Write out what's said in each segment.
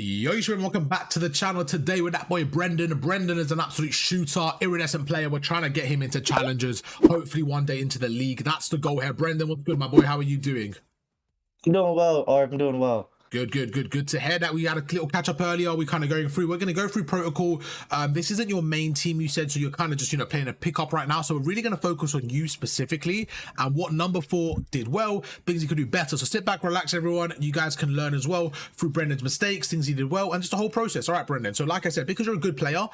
Yo, YouTube, welcome back to the channel. Today with that boy Brendan. Brendan is an absolute shooter, iridescent player. We're trying to get him into challenges, hopefully one day into the league. That's the goal here. Brendan, what's good, my boy? How are you doing? I'm doing well, or I'm doing well. Good to hear that. We had a little catch up earlier. We're kind of going through. We're going to go through protocol. This isn't your main team, you said, so you're kind of just, playing a pickup right now. So we're really going to focus on you specifically and what number 4 did well, things you could do better. So sit back, relax, everyone. You guys can learn as well through Brendan's mistakes, things he did well, and just the whole process. All right, Brendan. So like I said, because you're a good player,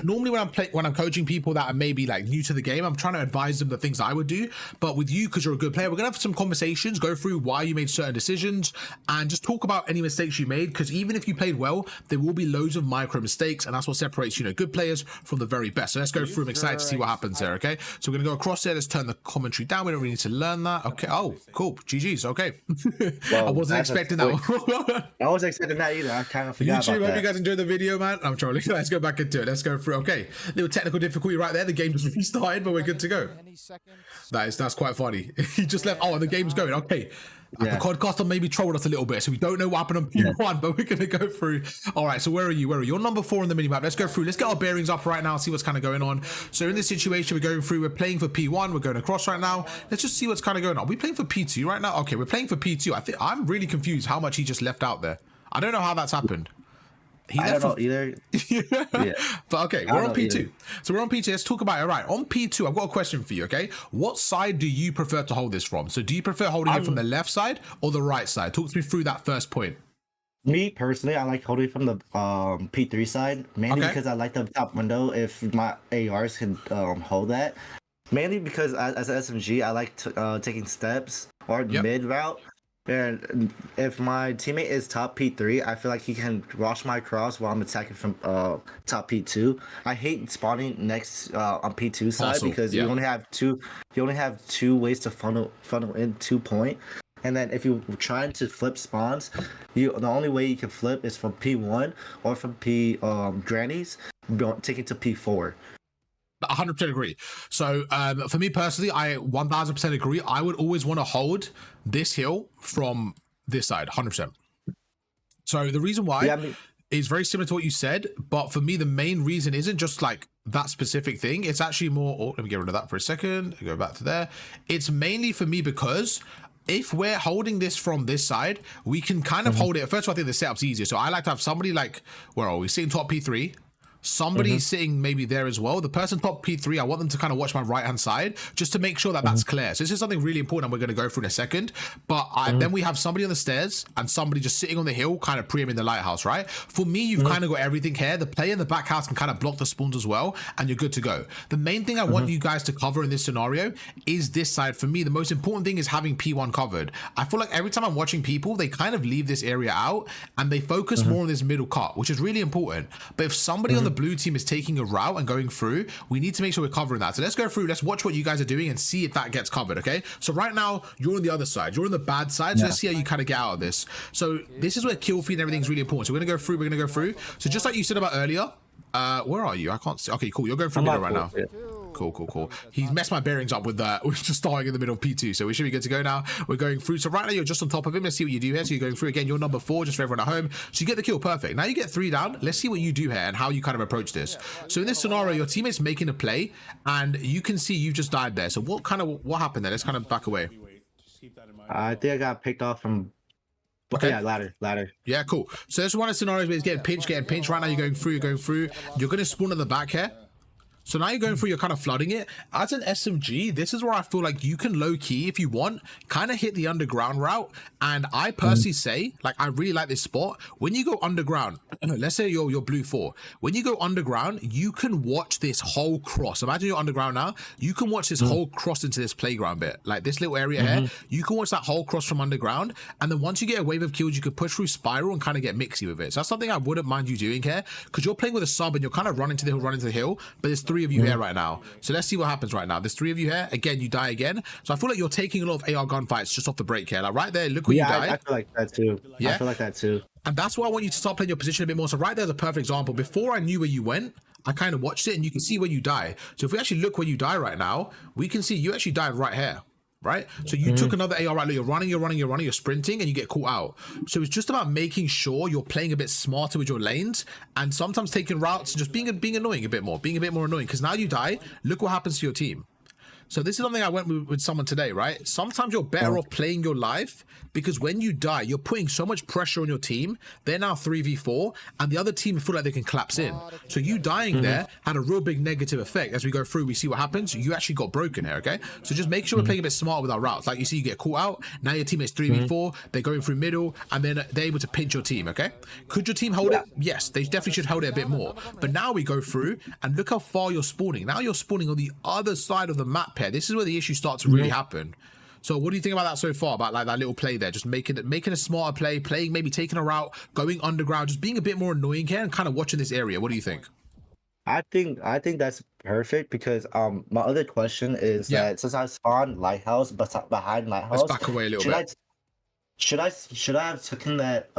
normally when I'm coaching people that are maybe like new to the game, I'm trying to advise them the things I would do. But with you, because you're a good player, we're going to have some conversations, go through why you made certain decisions, and just talk about any mistakes you made, because even if you played well, there will be loads of micro mistakes, and that's what separates good players from the very best. So let's go through. I'm excited to see what happens there. Okay, so we're gonna go across there. Let's turn the commentary down. We don't really need to learn that. Okay. Oh, cool. GG's. Okay. Well, I wasn't expecting that. I wasn't expecting that either. I kind of forgot YouTube, about hope that. you guys enjoyed the video, man. I'm trolling. Let's go back into it. Let's go through. Okay, little technical difficulty right there. The game just restarted, but we're good to go. That's quite funny. He just left. Oh, and the game's going. Okay. Yeah. The podcaster maybe trolled us a little bit, so we don't know what happened on P1, but we're going to go through. All right, so where are you? You're number 4 on the minimap. Let's go through. Let's get our bearings up right now, see what's kind of going on. So in this situation, we're going through. We're playing for P1. We're going across right now. Let's just see what's kind of going on. Are we playing for P2 right now? Okay, we're playing for P2. I'm really confused how much he just left out there. I don't know how that's happened. I don't know either. Yeah. But okay, we're on P2. So we're on P2. Let's talk about it. All right, on P2, I've got a question for you, okay? What side do you prefer to hold this from? So do you prefer holding it from the left side or the right side? Talk to me through that first point. Me personally, I like holding from the P3 side, mainly because I like the top window if my ARs can hold that. Mainly because as an SMG, I like taking steps or mid route. And if my teammate is top P3, I feel like he can rush my cross while I'm attacking from top P2. I hate spawning next on P2 side because you only have two ways to funnel in 2 point. And then if you're trying to flip spawns, the only way you can flip is from P1 or from P grannies, taking to P4. 100% agree. So for me personally, I 1000% agree. I would always want to hold this hill from this side, 100%. So the reason why is very similar to what you said, but for me the main reason isn't just like that specific thing. It's actually more, let me get rid of that for a second, go back to there. It's mainly for me because if we're holding this from this side, we can kind of hold it. First of all, I think the setup's easier. So I like to have somebody like, where are we, sitting top P3, somebody sitting maybe there as well. The person top P3, I want them to kind of watch my right hand side just to make sure that that's clear. So this is something really important and we're going to go through in a second. But then we have somebody on the stairs and somebody just sitting on the hill, kind of pre-aiming the lighthouse, right? For me, you've kind of got everything here. The player in the back house can kind of block the spawns as well, and you're good to go. The main thing I want you guys to cover in this scenario is this side. For me, the most important thing is having P1 covered. I feel like every time I'm watching people, they kind of leave this area out and they focus more on this middle cut, which is really important. But if somebody on the blue team is taking a route and going through, we need to make sure we're covering that. So let's go through, let's watch what you guys are doing and see if that gets covered. Okay, so right now you're on the other side, you're on the bad side, so let's see how you kind of get out of this. So this is where kill feed and everything is really important. So we're gonna go through. So just like you said about earlier, where are you? I can't see. Okay, cool, you're going through middle right now. Cool. He's messed my bearings up with that. We're just starting in the middle of P2, so we should be good to go now. We're going through. So right now you're just on top of him. Let's see what you do here. So you're going through again. You're number 4, just for everyone at home. So you get the kill, perfect. Now you get 3 down. Let's see what you do here and how you kind of approach this. So in this scenario, your teammate's making a play, and you can see you just died there. So what happened there? Let's kind of back away. I think I got picked off from. Okay, yeah, ladder. Yeah, cool. So this is one of the scenarios where he's getting pinched. Right now you're going through. You're going to spawn at the back here. So now you're going through, you're kind of flooding it. As an SMG, this is where I feel like you can low-key, if you want, kind of hit the underground route. And I personally say, like, I really like this spot. When you go underground, let's say you're blue 4. When you go underground, you can watch this whole cross. Imagine you're underground now. You can watch this whole cross into this playground bit. Like this little area here, you can watch that whole cross from underground. And then once you get a wave of kills, you could push through spiral and kind of get mixy with it. So that's something I wouldn't mind you doing here, because you're playing with a sub and you're kind of running to the hill, but there's 3 of you here right now. So let's see what happens right now. There's 3 of you here. Again, you die again. So I feel like you're taking a lot of AR gunfights just off the break here. Like right there, look where you died. I feel like that too. I feel like that too. And that's why I want you to start playing your position a bit more. So right there's a perfect example. Before I knew where you went, I kind of watched it and you can see where you die. So if we actually look where you die right now, we can see you actually died right here. right? So you took another AR right, you're running, you're sprinting, and you get caught out. So it's just about making sure you're playing a bit smarter with your lanes, and sometimes taking routes and just being annoying a bit more, being a bit more annoying, because now you die, look what happens to your team. So this is something I went with someone today, right? Sometimes you're better off playing your life, because when you die, you're putting so much pressure on your team. They're now 3v4, and the other team feel like they can collapse in. So you dying there had a real big negative effect. As we go through, we see what happens. You actually got broken here, okay? So just make sure we're playing a bit smart with our routes. Like you see, you get caught out. Now your teammate's 3v4. They're going through middle, and then they're able to pinch your team, okay? Could your team hold it? Yes, they definitely should hold it a bit more. But now we go through, and look how far you're spawning. Now you're spawning on the other side of the map here. This is where the issue starts to really happen. So what do you think about that so far, about like that little play there, just making a smarter play, playing, maybe taking a route, going underground, just being a bit more annoying here and kind of watching this area? What do you think? I think that's perfect, because my other question is that since I spawned lighthouse but behind lighthouse, let's back away a little bit. Should I have taken that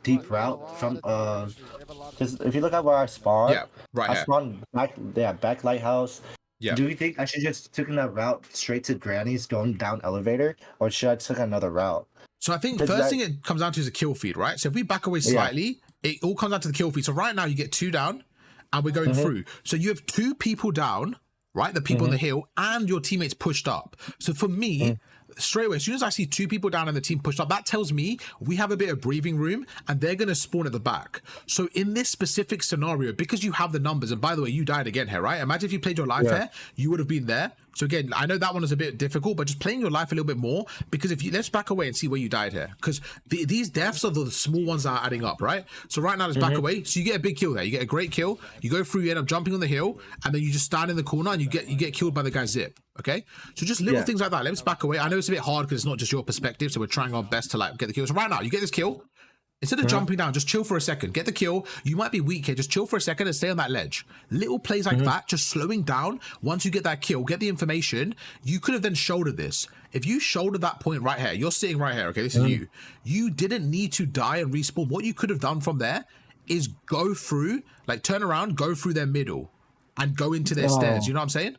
deep route from because if you look at where I spawned, I spawned back lighthouse. Yeah. Do you think I should just taken that route straight to Granny's going down elevator, or should I take another route? So I think first thing it comes down to is a kill feed, right? So if we back away slightly, it all comes down to the kill feed. So right now you get 2 down and we're going through. So you have 2 people down, right? The people on the hill, and your teammates pushed up. So for me, straight away, as soon as I see 2 people down and the team pushed up, that tells me we have a bit of breathing room and they're going to spawn at the back. So in this specific scenario, because you have the numbers, and by the way, you died again here, right? Imagine if you played your life here, you would have been there. So again, I know that one is a bit difficult, but just playing your life a little bit more, because if you, let's back away and see where you died here, because these deaths are the small ones that are adding up, right? So right now, let's back away. So you get a big kill there. You get a great kill. You go through, you end up jumping on the hill, and then you just stand in the corner and you get killed by the guy's zip. Okay, so just little things like that. Let's back away. I know it's a bit hard because it's not just your perspective, so we're trying our best to like get the kill. So right now, you get this kill. Instead of jumping down, just chill for a second. Get the kill. You might be weak here. Just chill for a second and stay on that ledge. Little plays like that, just slowing down. Once you get that kill, get the information. You could have then shouldered this. If you shouldered that point right here, you're sitting right here, okay? This is you. You didn't need to die and respawn. What you could have done from there is go through, like turn around, go through their middle and go into their stairs. You know what I'm saying?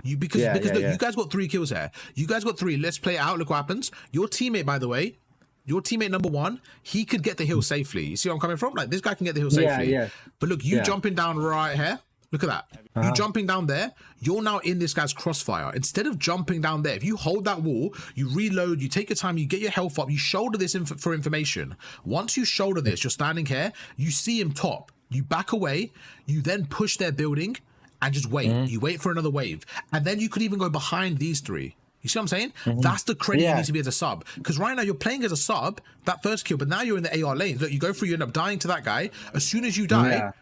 You because look, you guys got 3 kills here. You guys got 3. Let's play it out. Look what happens. Your teammate, by the way, your teammate number 1, he could get the hill safely. You see where I'm coming from? Like this guy can get the hill safely. But look, you jumping down right here. Look at that. You jumping down there. You're now in this guy's crossfire. Instead of jumping down there, if you hold that wall, you reload, you take your time, you get your health up, you shoulder this for information. Once you shoulder this, you're standing here, you see him top. You back away, you then push their building and just wait. You wait for another wave. And then you could even go behind these 3. You see what I'm saying? That's the credit you need to be as a sub. Because right now you're playing as a sub, that first kill, but now you're in the AR lanes. Look, you go through, you end up dying to that guy. As soon as you die,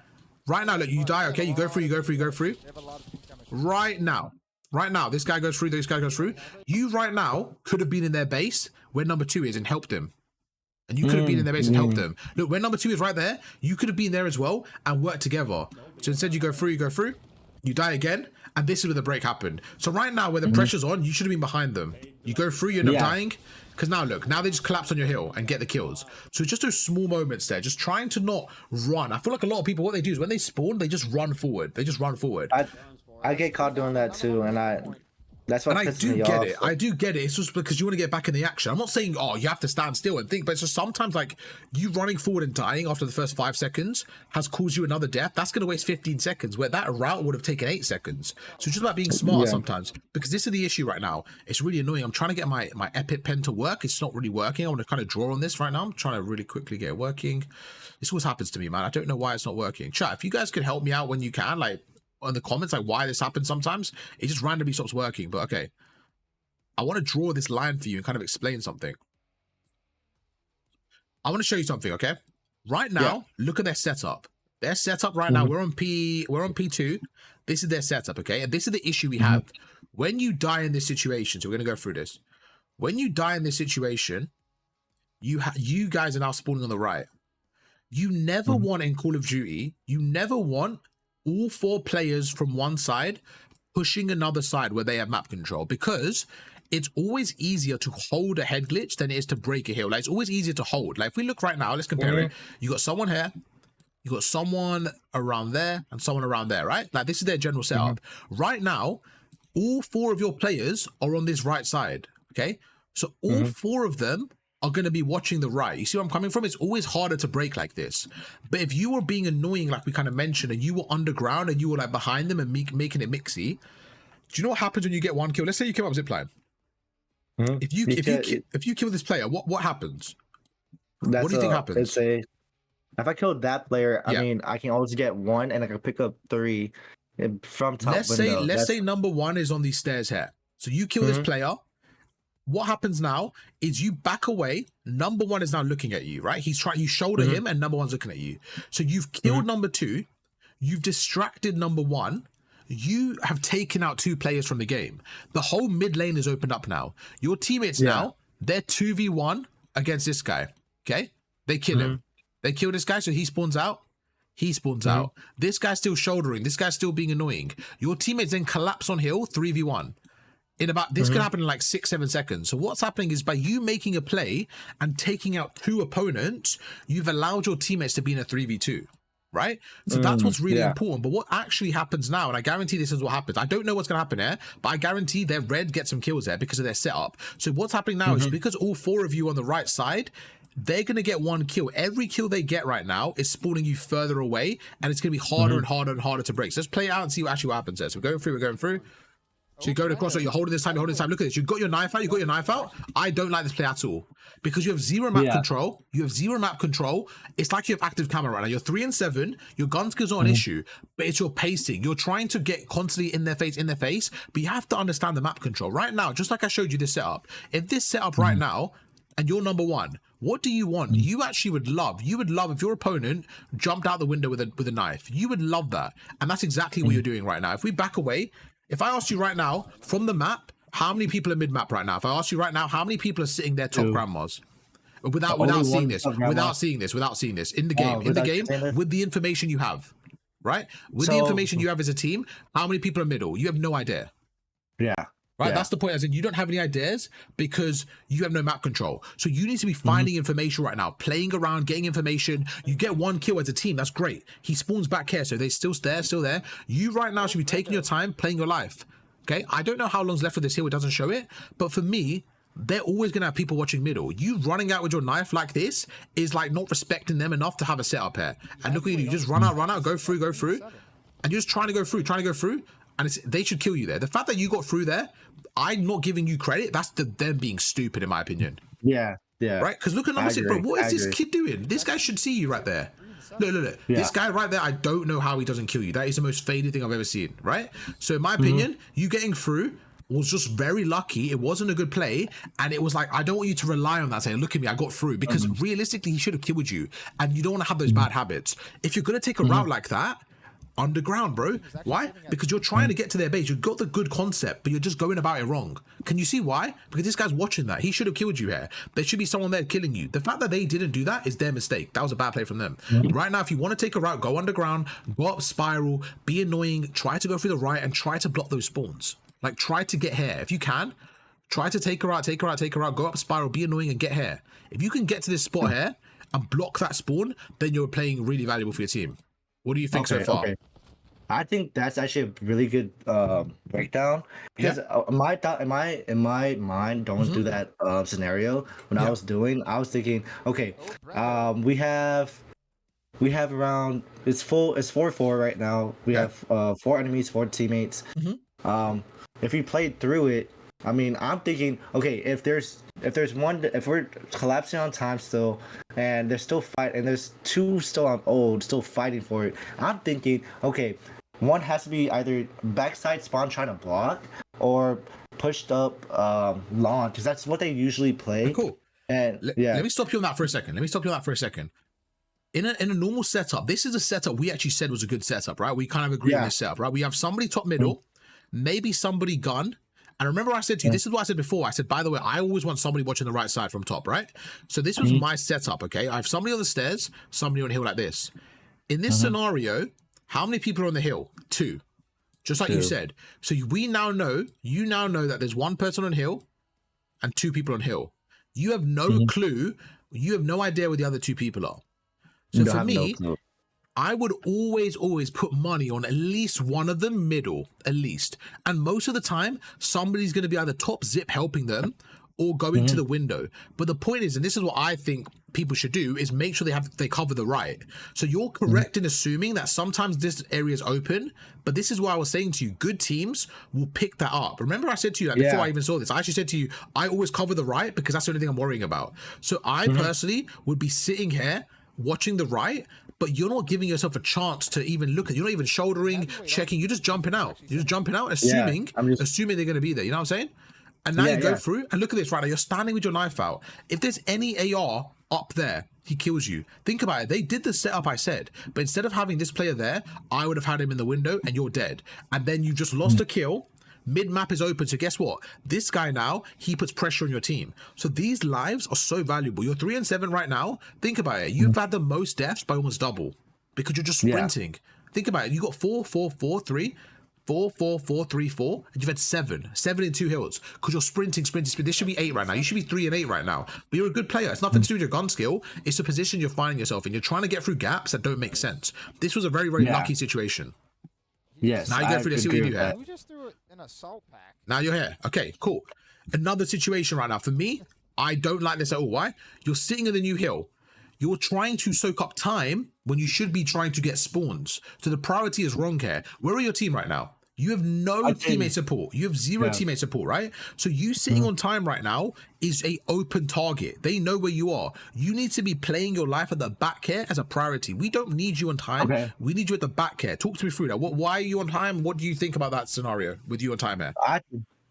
right now, look, you die, okay? You go through. Right now, this guy goes through, this guy goes through. You right now could have been in their base where number 2 is and helped them. And you could have been in their base and helped them. Look, where number 2 is right there, you could have been there as well and worked together. So instead you go through, you die again, and this is where the break happened. So right now, where the pressure's on, you should have been behind them. You go through, you end up dying, because now look, now they just collapse on your hill and get the kills. So it's just those small moments there, just trying to not run. I feel like a lot of people, what they do is when they spawn, they just run forward. I get caught doing that too, and that's what pisses me off. I do get it. It's just because you want to get back in the action. I'm not saying, oh, you have to stand still and think, but it's just sometimes like you running forward and dying after the first 5 seconds has caused you another death. That's going to waste 15 seconds where that route would have taken 8 seconds. So it's just about being smart sometimes, because this is the issue right now. It's really annoying. I'm trying to get my epic pen to work. It's not really working. I want to kind of draw on this right now. I'm trying to really quickly get it working. This always happens to me, man. I don't know why it's not working. Chat, if you guys could help me out when you can, like, in the comments, like why this happens sometimes, it just randomly stops working. But okay, I want to draw this line for you and kind of explain something. I want to show you something, okay? Right now, look at their setup. Their setup right now, we're on P2. This is their setup, okay? And this is the issue we have. When you die in this situation, so we're going to go through this. When you die in this situation, you guys are now spawning on the right. You never want in Call of Duty, you never want all 4 players from one side pushing another side where they have map control, because it's always easier to hold a head glitch than it is to break a hill. Like, it's always easier to hold. Like, if we look right now, let's compare it. You got someone here, you got someone around there, and someone around there, right? Like, this is their general setup. Right now, all 4 of your players are on this right side. Okay, so all 4 of them are going to be watching the right. You see where I'm coming from? It's always harder to break like this. But if you were being annoying, like we kind of mentioned, and you were underground and you were like behind them and making it mixy, do you know what happens when you get 1 kill? Let's say you came up zipline. If you kill this player, what happens? What do you think happens? If I killed that player, I mean, I can always get 1 and I can pick up 3 from top window. Let's say number 1 is on these stairs here. So you kill this player. What happens now is you back away. Number 1 is now looking at you, right? You shoulder him and number 1's looking at you. So you've killed number 2. You've distracted number 1. You have taken out 2 players from the game. The whole mid lane is opened up now. Your teammates now, they're 2v1 against this guy. Okay? They kill him. They kill this guy, so he spawns out. He spawns out. This guy's still shouldering. This guy's still being annoying. Your teammates then collapse on hill 3v1. This could happen in like 6-7 seconds. So what's happening is by you making a play and taking out 2 opponents, you've allowed your teammates to be in a 3v2, right? So that's what's really important. But what actually happens now, and I guarantee this is what happens. I don't know what's going to happen here, but I guarantee their red gets some kills there because of their setup. So what's happening now is because all 4 of you on the right side, they're going to get 1 kill. Every kill they get right now is spawning you further away, and it's going to be harder and harder and harder to break. So let's play it out and see what happens there. So we're going through. So you go across, you're holding this time, Look at this. You've got your knife out. I don't like this play at all because you have 0 map control. It's like you have active camera right now. You're 3 and 7. Your gun skills are an issue, but it's your pacing. You're trying to get constantly in their face, but you have to understand the map control. Right now, just like I showed you this setup, if this setup right now, and you're number 1, what do you want? You actually would love if your opponent jumped out the window with a knife. You would love that. And that's exactly what you're doing right now. If we back away, if I ask you right now from the map, how many people are mid-map right now? If I ask you right now, how many people are sitting there top grandmas? Without seeing this in the game, with the information you have, right? With the information you have as a team, how many people are middle? You have no idea. Yeah. Right, that's the point. As in, you don't have any ideas because you have no map control. So you need to be finding information right now, playing around, getting information. You get 1 kill as a team. That's great. He spawns back here, so they're still there. You right now should be taking your time, playing your life. Okay, I don't know how long's left of this hill. It doesn't show it, but for me, they're always gonna have people watching middle. You running out with your knife like this is like not respecting them enough to have a setup here. And look at you, just run out, go through, and you're just trying to go through. And they should kill you there. The fact that you got through there, I'm not giving you credit. That's them being stupid, in my opinion. Yeah. Right? Because look at number 6, bro. What is this kid doing? This guy should see you right there. Look. Yeah. This guy right there, I don't know how he doesn't kill you. That is the most faded thing I've ever seen, right? So in my opinion, you getting through was just very lucky. It wasn't a good play. And it was like, I don't want you to rely on that saying, look at me, I got through. Because realistically, he should have killed you. And you don't want to have those bad habits. If you're going to take a route like that, underground, bro. Why? Because you're trying to get to their base. You've got the good concept, but you're just going about it wrong. Can you see why? Because this guy's watching that. He should have killed you here. There should be someone there killing you. The fact that they didn't do that is their mistake. That was a bad play from them. Right now, if you want to take a route, go underground, go up spiral, be annoying, try to go through the right and try to block those spawns. Like, try to get here. If you can, try to take her out, go up spiral, be annoying and get here. If you can get to this spot here and block that spawn, then you're playing really valuable for your team. What do you think so far? I think that's actually a really good breakdown because in my mind, don't do that scenario. When I was thinking, okay, we have around it's 4-4 right now. We have 4 enemies, 4 teammates. If we played through it, I mean, I'm thinking, okay, if we're collapsing on time still, and there's still fight, and there's 2 still on old, still fighting for it, I'm thinking, okay, 1 has to be either backside spawn trying to block, or pushed up launch, because that's what they usually play. Cool. And let me stop you on that for a second. In a normal setup, this is a setup we actually said was a good setup, right? We kind of agree on this setup, right? We have somebody top middle, maybe somebody gun. And remember I said to you, this is what I said before. I said, by the way, I always want somebody watching the right side from top, right? So this was my setup, okay? I have somebody on the stairs, somebody on the hill like this. In this scenario, how many people are on the hill? 2. Just like you said. So you now know that there's 1 person on hill and 2 people on hill. You have no clue. You have no idea where the other 2 people are. So for me, I would always put money on at least one of them middle, at least. And most of the time, somebody's going to be either top zip helping them, or going to the window. But the point is, and this is what I think people should do, is make sure they cover the right. So you're correct in assuming that sometimes this area is open, but this is what I was saying to you. Good teams will pick that up. Remember I said to you, like, before I even saw this, I actually said to you, I always cover the right because that's the only thing I'm worrying about. So I personally would be sitting here watching the right, but you're not giving yourself a chance to even look at. You're not even shouldering, checking. You're just jumping out. You're just jumping out, assuming they're going to be there. You know what I'm saying? And now you go through and look at this right now. You're standing with your knife out. If there's any AR up there, he kills you. Think about it. They did the setup I said, but instead of having this player there, I would have had him in the window and you're dead. And then you just lost a kill. Mid-map is open, so guess what? This guy now, he puts pressure on your team. So these lives are so valuable. You're 3 and 7 right now. Think about it. You've had the most deaths by almost double because you're just sprinting. Think about it. You got 4, 4, 4, 3, 4, 4, 4, 3, 4, and you've had 7 in 2 hills because you're sprinting. This should be 8 right now. You should be 3 and 8 right now. But you're a good player. It's nothing to do with your gun skill. It's the position you're finding yourself in. You're trying to get through gaps that don't make sense. This was a very, very lucky situation. Yes. Now you go through. Let's see what you do here. We just threw it in a salt pack. Now you're here. Okay, cool. Another situation right now. For me, I don't like this at all. Why? You're sitting in the new hill. You're trying to soak up time when you should be trying to get spawns. So the priority is wrong here. Where are your team right now? You have no teammate support. You have 0 teammate support, right? So you sitting on time right now is a open target. They know where you are. You need to be playing your life at the back here as a priority. We don't need you on time. We need you at the back here. Talk to me through that. Why are you on time? What do you think about that scenario with you on time here?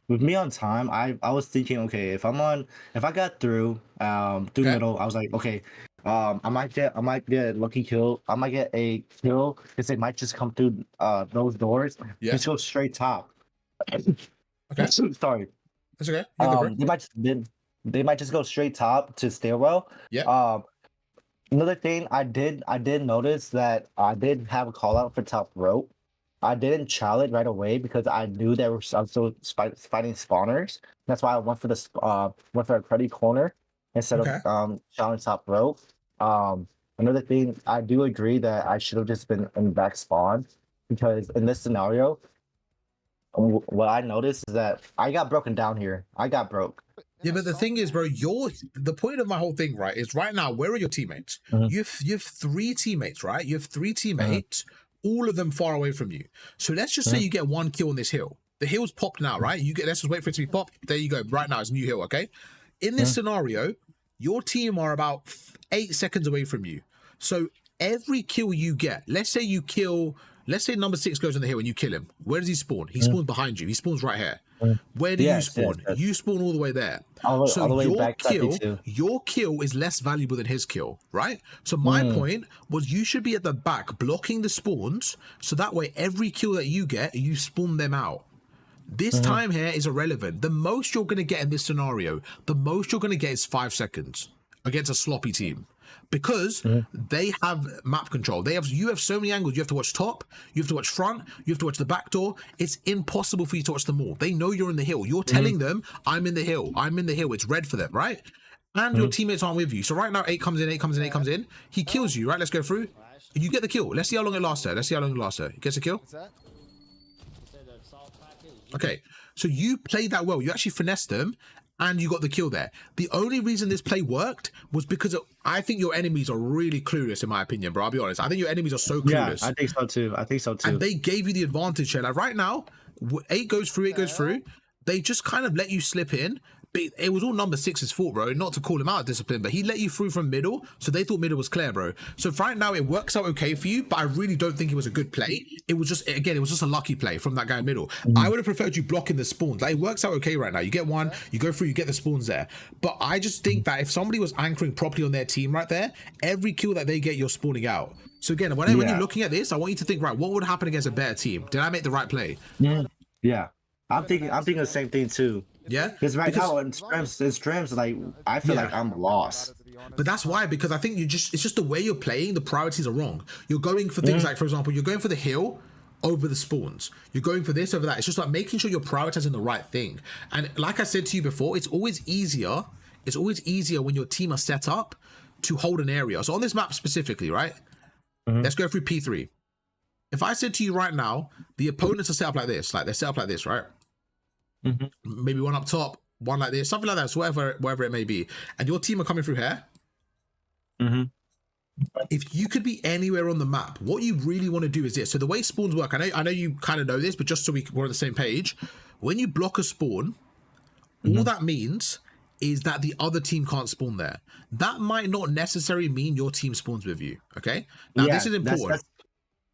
With me on time, I was thinking, okay, if I got through middle, I was like, okay, I might get a lucky kill. I might get a kill because they might just come through those doors. Just go straight top. Okay. Sorry. That's okay. They might just go straight top to stairwell. Yeah. Another thing I did notice that I did have a call out for top rope. I didn't chow it right away because I knew there were also fighting spawners. That's why I went for a cruddy corner instead of challenge top rope. Another thing, I do agree that I should have just been in back spawn because in this scenario, what I noticed is that I got broken down here. I got broke. Yeah, but the thing is, bro, the point of my whole thing, right, is right now, where are your teammates? You have 3 teammates, right? You have 3 teammates, all of them far away from you. So let's just say you get 1 kill on this hill. The hill's popped now, right? Let's just wait for it to be popped. There you go. Right now, it's a new hill, okay? In this scenario, your team are about 8 seconds away from you. So every kill you get, let's say number 6 goes on the hill and you kill him. Where does he spawn? He spawns behind you. He spawns right here. Where do you spawn? Yes. You spawn all the way there. So all the way back your kill is less valuable than his kill, right? So my point was you should be at the back blocking the spawns so that way every kill that you get, you spawn them out. This time here is irrelevant. The most you're going to get in this scenario, the most you're going to get is 5 seconds against a sloppy team. Because they have map control. You have so many angles. You have to watch top, you have to watch front, you have to watch the back door. It's impossible for you to watch them all. They know you're in the hill. You're telling them, I'm in the hill. I'm in the hill. It's red for them, right? And your teammates aren't with you. So right now, 8 comes in, 8 comes in, 8 comes in. He kills you, right? Let's go through. And you get the kill. Let's see how long it lasts there. He gets a kill. Okay, so you played that well. You actually finessed them. And you got the kill there. The only reason this play worked was because I think your enemies are really clueless, in my opinion, bro. I'll be honest. I think your enemies are so clueless. Yeah, I think so too. And they gave you the advantage here. Like right now, 8 goes through. They just kind of let you slip in. But it was all number 6's fault, bro. Not to call him out of discipline, but he let you through from middle, so they thought middle was clear, bro. So right now it works out okay for you, but I really don't think it was a good play. It was just a lucky play from that guy in middle. I would have preferred you blocking the spawns. Like, it works out okay right now. You get 1, you go through, you get the spawns there. But I just think that if somebody was anchoring properly on their team right there, every kill that they get, you're spawning out. So again, when you're looking at this, I want you to think, right, what would happen against a better team? Did I make the right play? Yeah. I'm thinking the same thing too. Yeah, because now in scrims, like I feel like I'm lost. But that's why, because I think it's just the way you're playing. The priorities are wrong. You're going for things like, for example, you're going for the hill over the spawns. You're going for this over that. It's just like making sure you're prioritizing the right thing. And like I said to you before, it's always easier when your team are set up to hold an area. So on this map specifically, right? Let's go through P3. If I said to you right now, the opponents are set up like this, right? Maybe one up top, one like this, something like that. So whatever it may be, and your team are coming through here. If you could be anywhere on the map, what you really want to do is this. So the way spawns work, I know you kind of know this, but just so we're on the same page, when you block a spawn, all that means is that the other team can't spawn there. That might not necessarily mean your team spawns with you. Okay. Now this is important.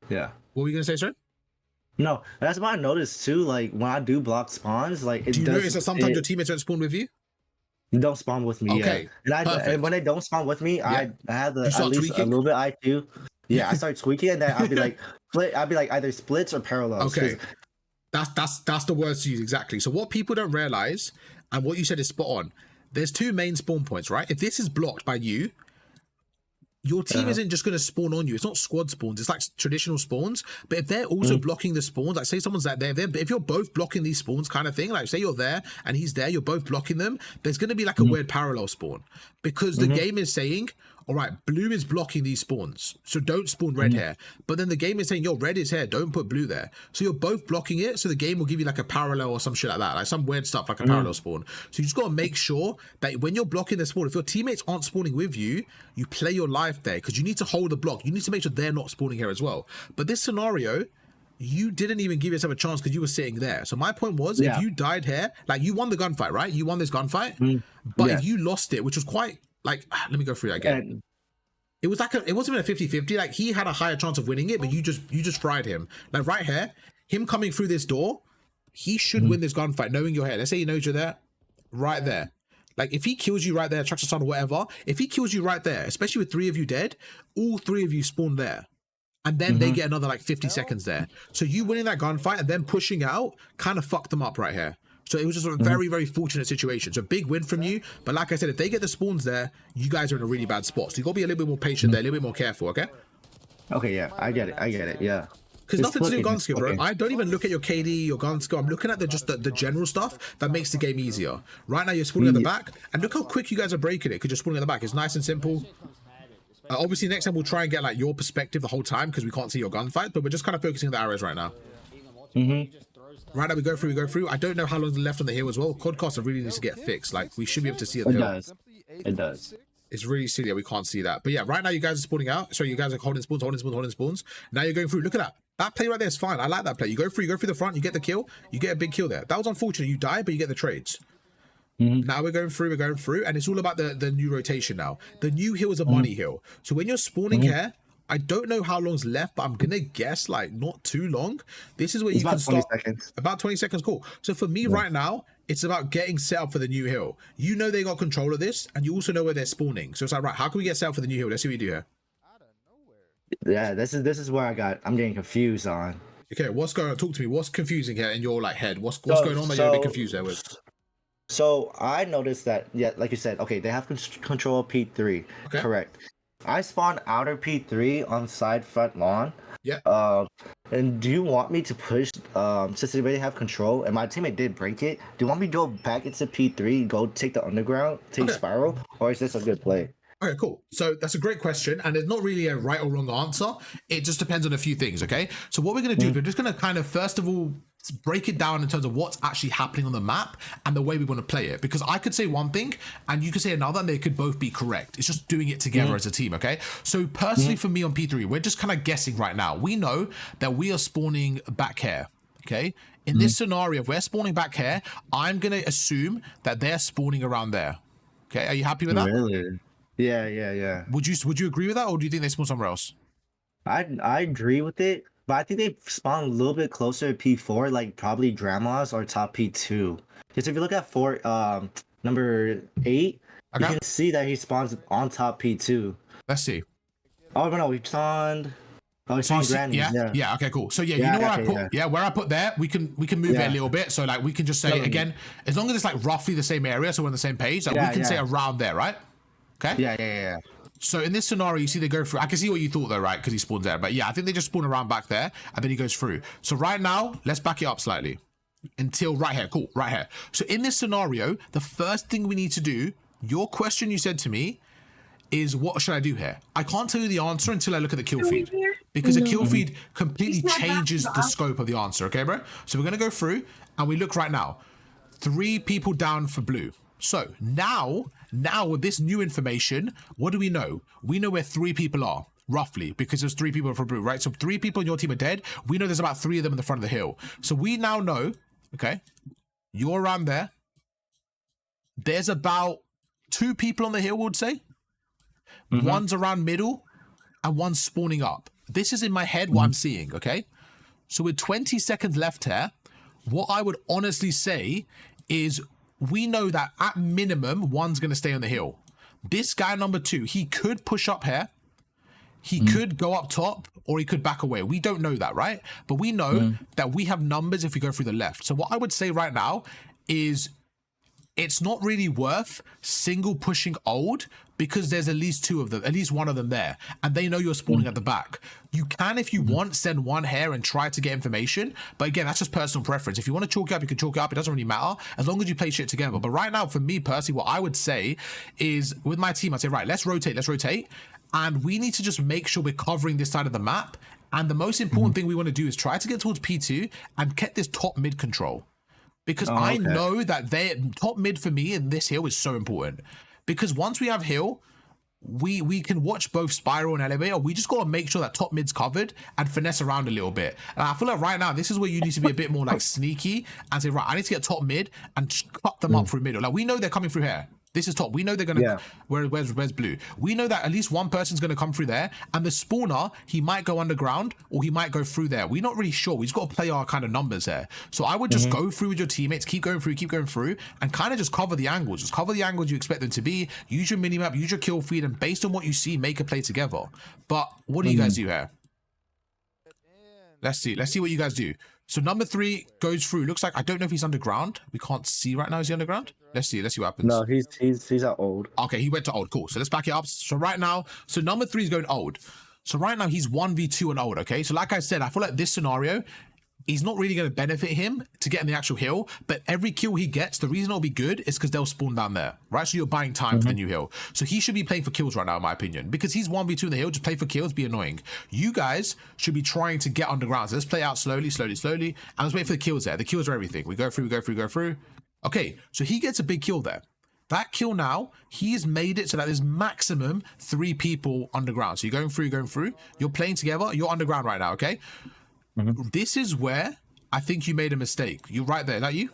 Yeah. What were you gonna say, sir? No, that's what I noticed too. Like when I do block spawns, like do you notice that sometimes your teammates don't spawn with you? Don't spawn with me. Okay. Yeah. And when they don't spawn with me, I have at least tweaking? a little bit IQ. Yeah, I start tweaking, and then I'll be like, either splits or parallels. Okay. That's the words to use exactly. So what people don't realize, and what you said is spot on. There's two main spawn points, right? If this is blocked by you, your team isn't just going to spawn on you. It's not squad spawns. It's like traditional spawns. But if they're also blocking the spawns, like say someone's there, if you're both blocking these spawns kind of thing, like say you're there and he's there, you're both blocking them, there's going to be like a weird parallel spawn. Because the game is saying, all right, blue is blocking these spawns, so don't spawn red here. But then the game is saying, yo, red is here, don't put blue there. So you're both blocking it, so the game will give you like a parallel or some shit like that, like some weird stuff like a parallel spawn. So you just got to make sure that when you're blocking the spawn, if your teammates aren't spawning with you, you play your life there, because you need to hold the block. You need to make sure they're not spawning here as well. But this scenario, you didn't even give yourself a chance because you were sitting there. So my point was, if you died here, like you won the gunfight, right? You won this gunfight, but if you lost it, which was quite like, let me go through that again. It was like it wasn't even a 50-50. Like he had a higher chance of winning it, but you just fried him. Like right here, him coming through this door, he should win this gunfight, knowing you're here. Let's say he knows you're there, right there. Like if he kills you right there, chucks a stun or whatever, if he kills you right there, especially with 3 of you dead, all 3 of you spawn there. And then they get another like 50 seconds there. So you winning that gunfight and then pushing out kind of fucked them up right here. So it was just a very, very fortunate situation. So big win from you. But like I said, if they get the spawns there, you guys are in a really bad spot. So you got to be a little bit more patient there, a little bit more careful, okay? Okay, yeah. I get it, yeah. Because nothing to do with gun skill, bro. I don't even look at your KD, your gun skill. I'm looking at the general stuff that makes the game easier. Right now, you're spawning at the back. And look how quick you guys are breaking it because you're spawning at the back. It's nice and simple. Obviously, next time we'll try and get like your perspective the whole time because we can't see your gunfight. But we're just kind of focusing on the arrows right now. Right now we go through. I don't know how long left on the hill as well. Quadcaster really needs to get fixed. Like we should be able to see it. It does. It's really silly that we can't see that. But yeah, right now you guys are spawning out. So you guys are holding spawns. Now you're going through. Look at that. That play right there is fine. I like that play. You go through the front, you get the kill, you get a big kill there. That was unfortunate. You die, but you get the trades. Now we're going through, and it's all about the new rotation now. The new hill is a money hill. So when you're spawning here, I don't know how long's left, but I'm gonna guess like not too long. This is where you can start. 20 seconds. About 20 seconds, cool. So for me right now, it's about getting set up for the new hill. You know they got control of this, and you also know where they're spawning. So it's like, right, how can we get set up for the new hill? Let's see what we do here. Yeah, this is where I'm getting confused on. Okay, what's going on? Talk to me. What's confusing here in your like head? What's going on that you're a bit confused there with? So I noticed that, yeah, like you said, okay, they have control of P3. Okay. Correct. I spawned outer P3 on side front lawn. Yeah. And do you want me to push, since they already have control, and my teammate did break it, do you want me to go back into P3, go take the underground, take spiral, or is this a good play? Okay, cool. So that's a great question, and there's not really a right or wrong answer. It just depends on a few things, okay? So what we're going to do is we're just going to kind of, first of all, break it down in terms of what's actually happening on the map and the way we want to play it. Because I could say one thing, and you could say another, and they could both be correct. It's just doing it together as a team, okay? So personally for me on P3, we're just kind of guessing right now. We know that we are spawning back here, okay? In this scenario, if we're spawning back here, I'm going to assume that they're spawning around there. Okay, are you happy with that? Really? Yeah. Would you agree with that, or do you think they spawn somewhere else? I agree with it, but I think they spawn a little bit closer to P4, like probably grandma's or top P2. Because if you look at number 8, you can see that he spawns on top P2. Let's see. Oh no, he spawned. Oh, he spawned granny. Yeah. Okay, cool. So yeah, you know where I put where I put there, we can move it a little bit. So like we can just say again, as long as it's like roughly the same area, so we're on the same page, like we can say around there, right? Okay. Yeah. So in this scenario, you see they go through. I can see what you thought though, right? Because he spawns there. But yeah, I think they just spawn around back there, and then he goes through. So right now, let's back it up slightly until right here. Cool, right here. So in this scenario, the first thing we need to do, your question you said to me, is what should I do here? I can't tell you the answer until I look at the kill feed, because the kill feed completely changes the scope of the answer. Okay, bro? So we're gonna go through and we look right now. 3 people down for blue. So now with this new information, what do we know? We know where 3 people are, roughly, because there's 3 people for blue, right? So 3 people in your team are dead. We know there's about 3 of them in the front of the hill. So we now know, okay, you're around there. There's about 2 people on the hill, would say. One's around middle and one's spawning up. This is in my head what I'm seeing, okay? So with 20 seconds left here, what I would honestly say is we know that at minimum, one's going to stay on the hill. This guy number 2, he could push up here. He could go up top or he could back away. We don't know that, right? But we know that we have numbers if we go through the left. So what I would say right now is it's not really worth single pushing old because there's at least 2 of them, at least 1 of them there, and they know you're spawning at the back. You can, if you want, send 1 hair and try to get information, but again, that's just personal preference. If you want to chalk it up, you can chalk it up. It doesn't really matter as long as you play shit together. But right now, for me personally, what I would say is with my team, I'd say, right, let's rotate, and we need to just make sure we're covering this side of the map. And the most important thing we want to do is try to get towards P2 and get this top mid control. Because I know that top mid for me in this hill is so important. Because once we have hill, we can watch both spiral and elevator. We just got to make sure that top mid's covered and finesse around a little bit. And I feel like right now, this is where you need to be a bit more like sneaky and say, right, I need to get top mid and cut them up through middle. Like we know they're coming through here. This is top. We know they're going to... Where's blue? We know that at least one person's going to come through there. And the spawner, he might go underground or he might go through there. We're not really sure. We just got to play our kind of numbers there. So I would just go through with your teammates, keep going through, and kind of just cover the angles. Just cover the angles you expect them to be. Use your minimap, use your kill feed, and based on what you see, make a play together. But what do you guys do here? Let's see what you guys do. So number 3 goes through. Looks like, I don't know if he's underground. We can't see right now. Is he underground? Let's see what happens. No, he's at old. Okay, he went to old. Cool. So let's back it up. So right now, so number 3 is going old. So right now he's 1v2 and old. Okay. So like I said, I feel like this scenario, he's not really going to benefit him to get in the actual hill, but every kill he gets, the reason it'll be good is because they'll spawn down there, right? So you're buying time for the new hill. So he should be playing for kills right now, in my opinion, because he's 1v2 in the hill. Just play for kills, be annoying. You guys should be trying to get underground. So let's play out slowly, and let's wait for the kills there. The kills are everything. We go through. Okay, so he gets a big kill there. That kill now, he's made it so that there's maximum 3 people underground. So you're going through, you're playing together, you're underground right now, okay? This is where I think you made a mistake. You're right there. Is that you?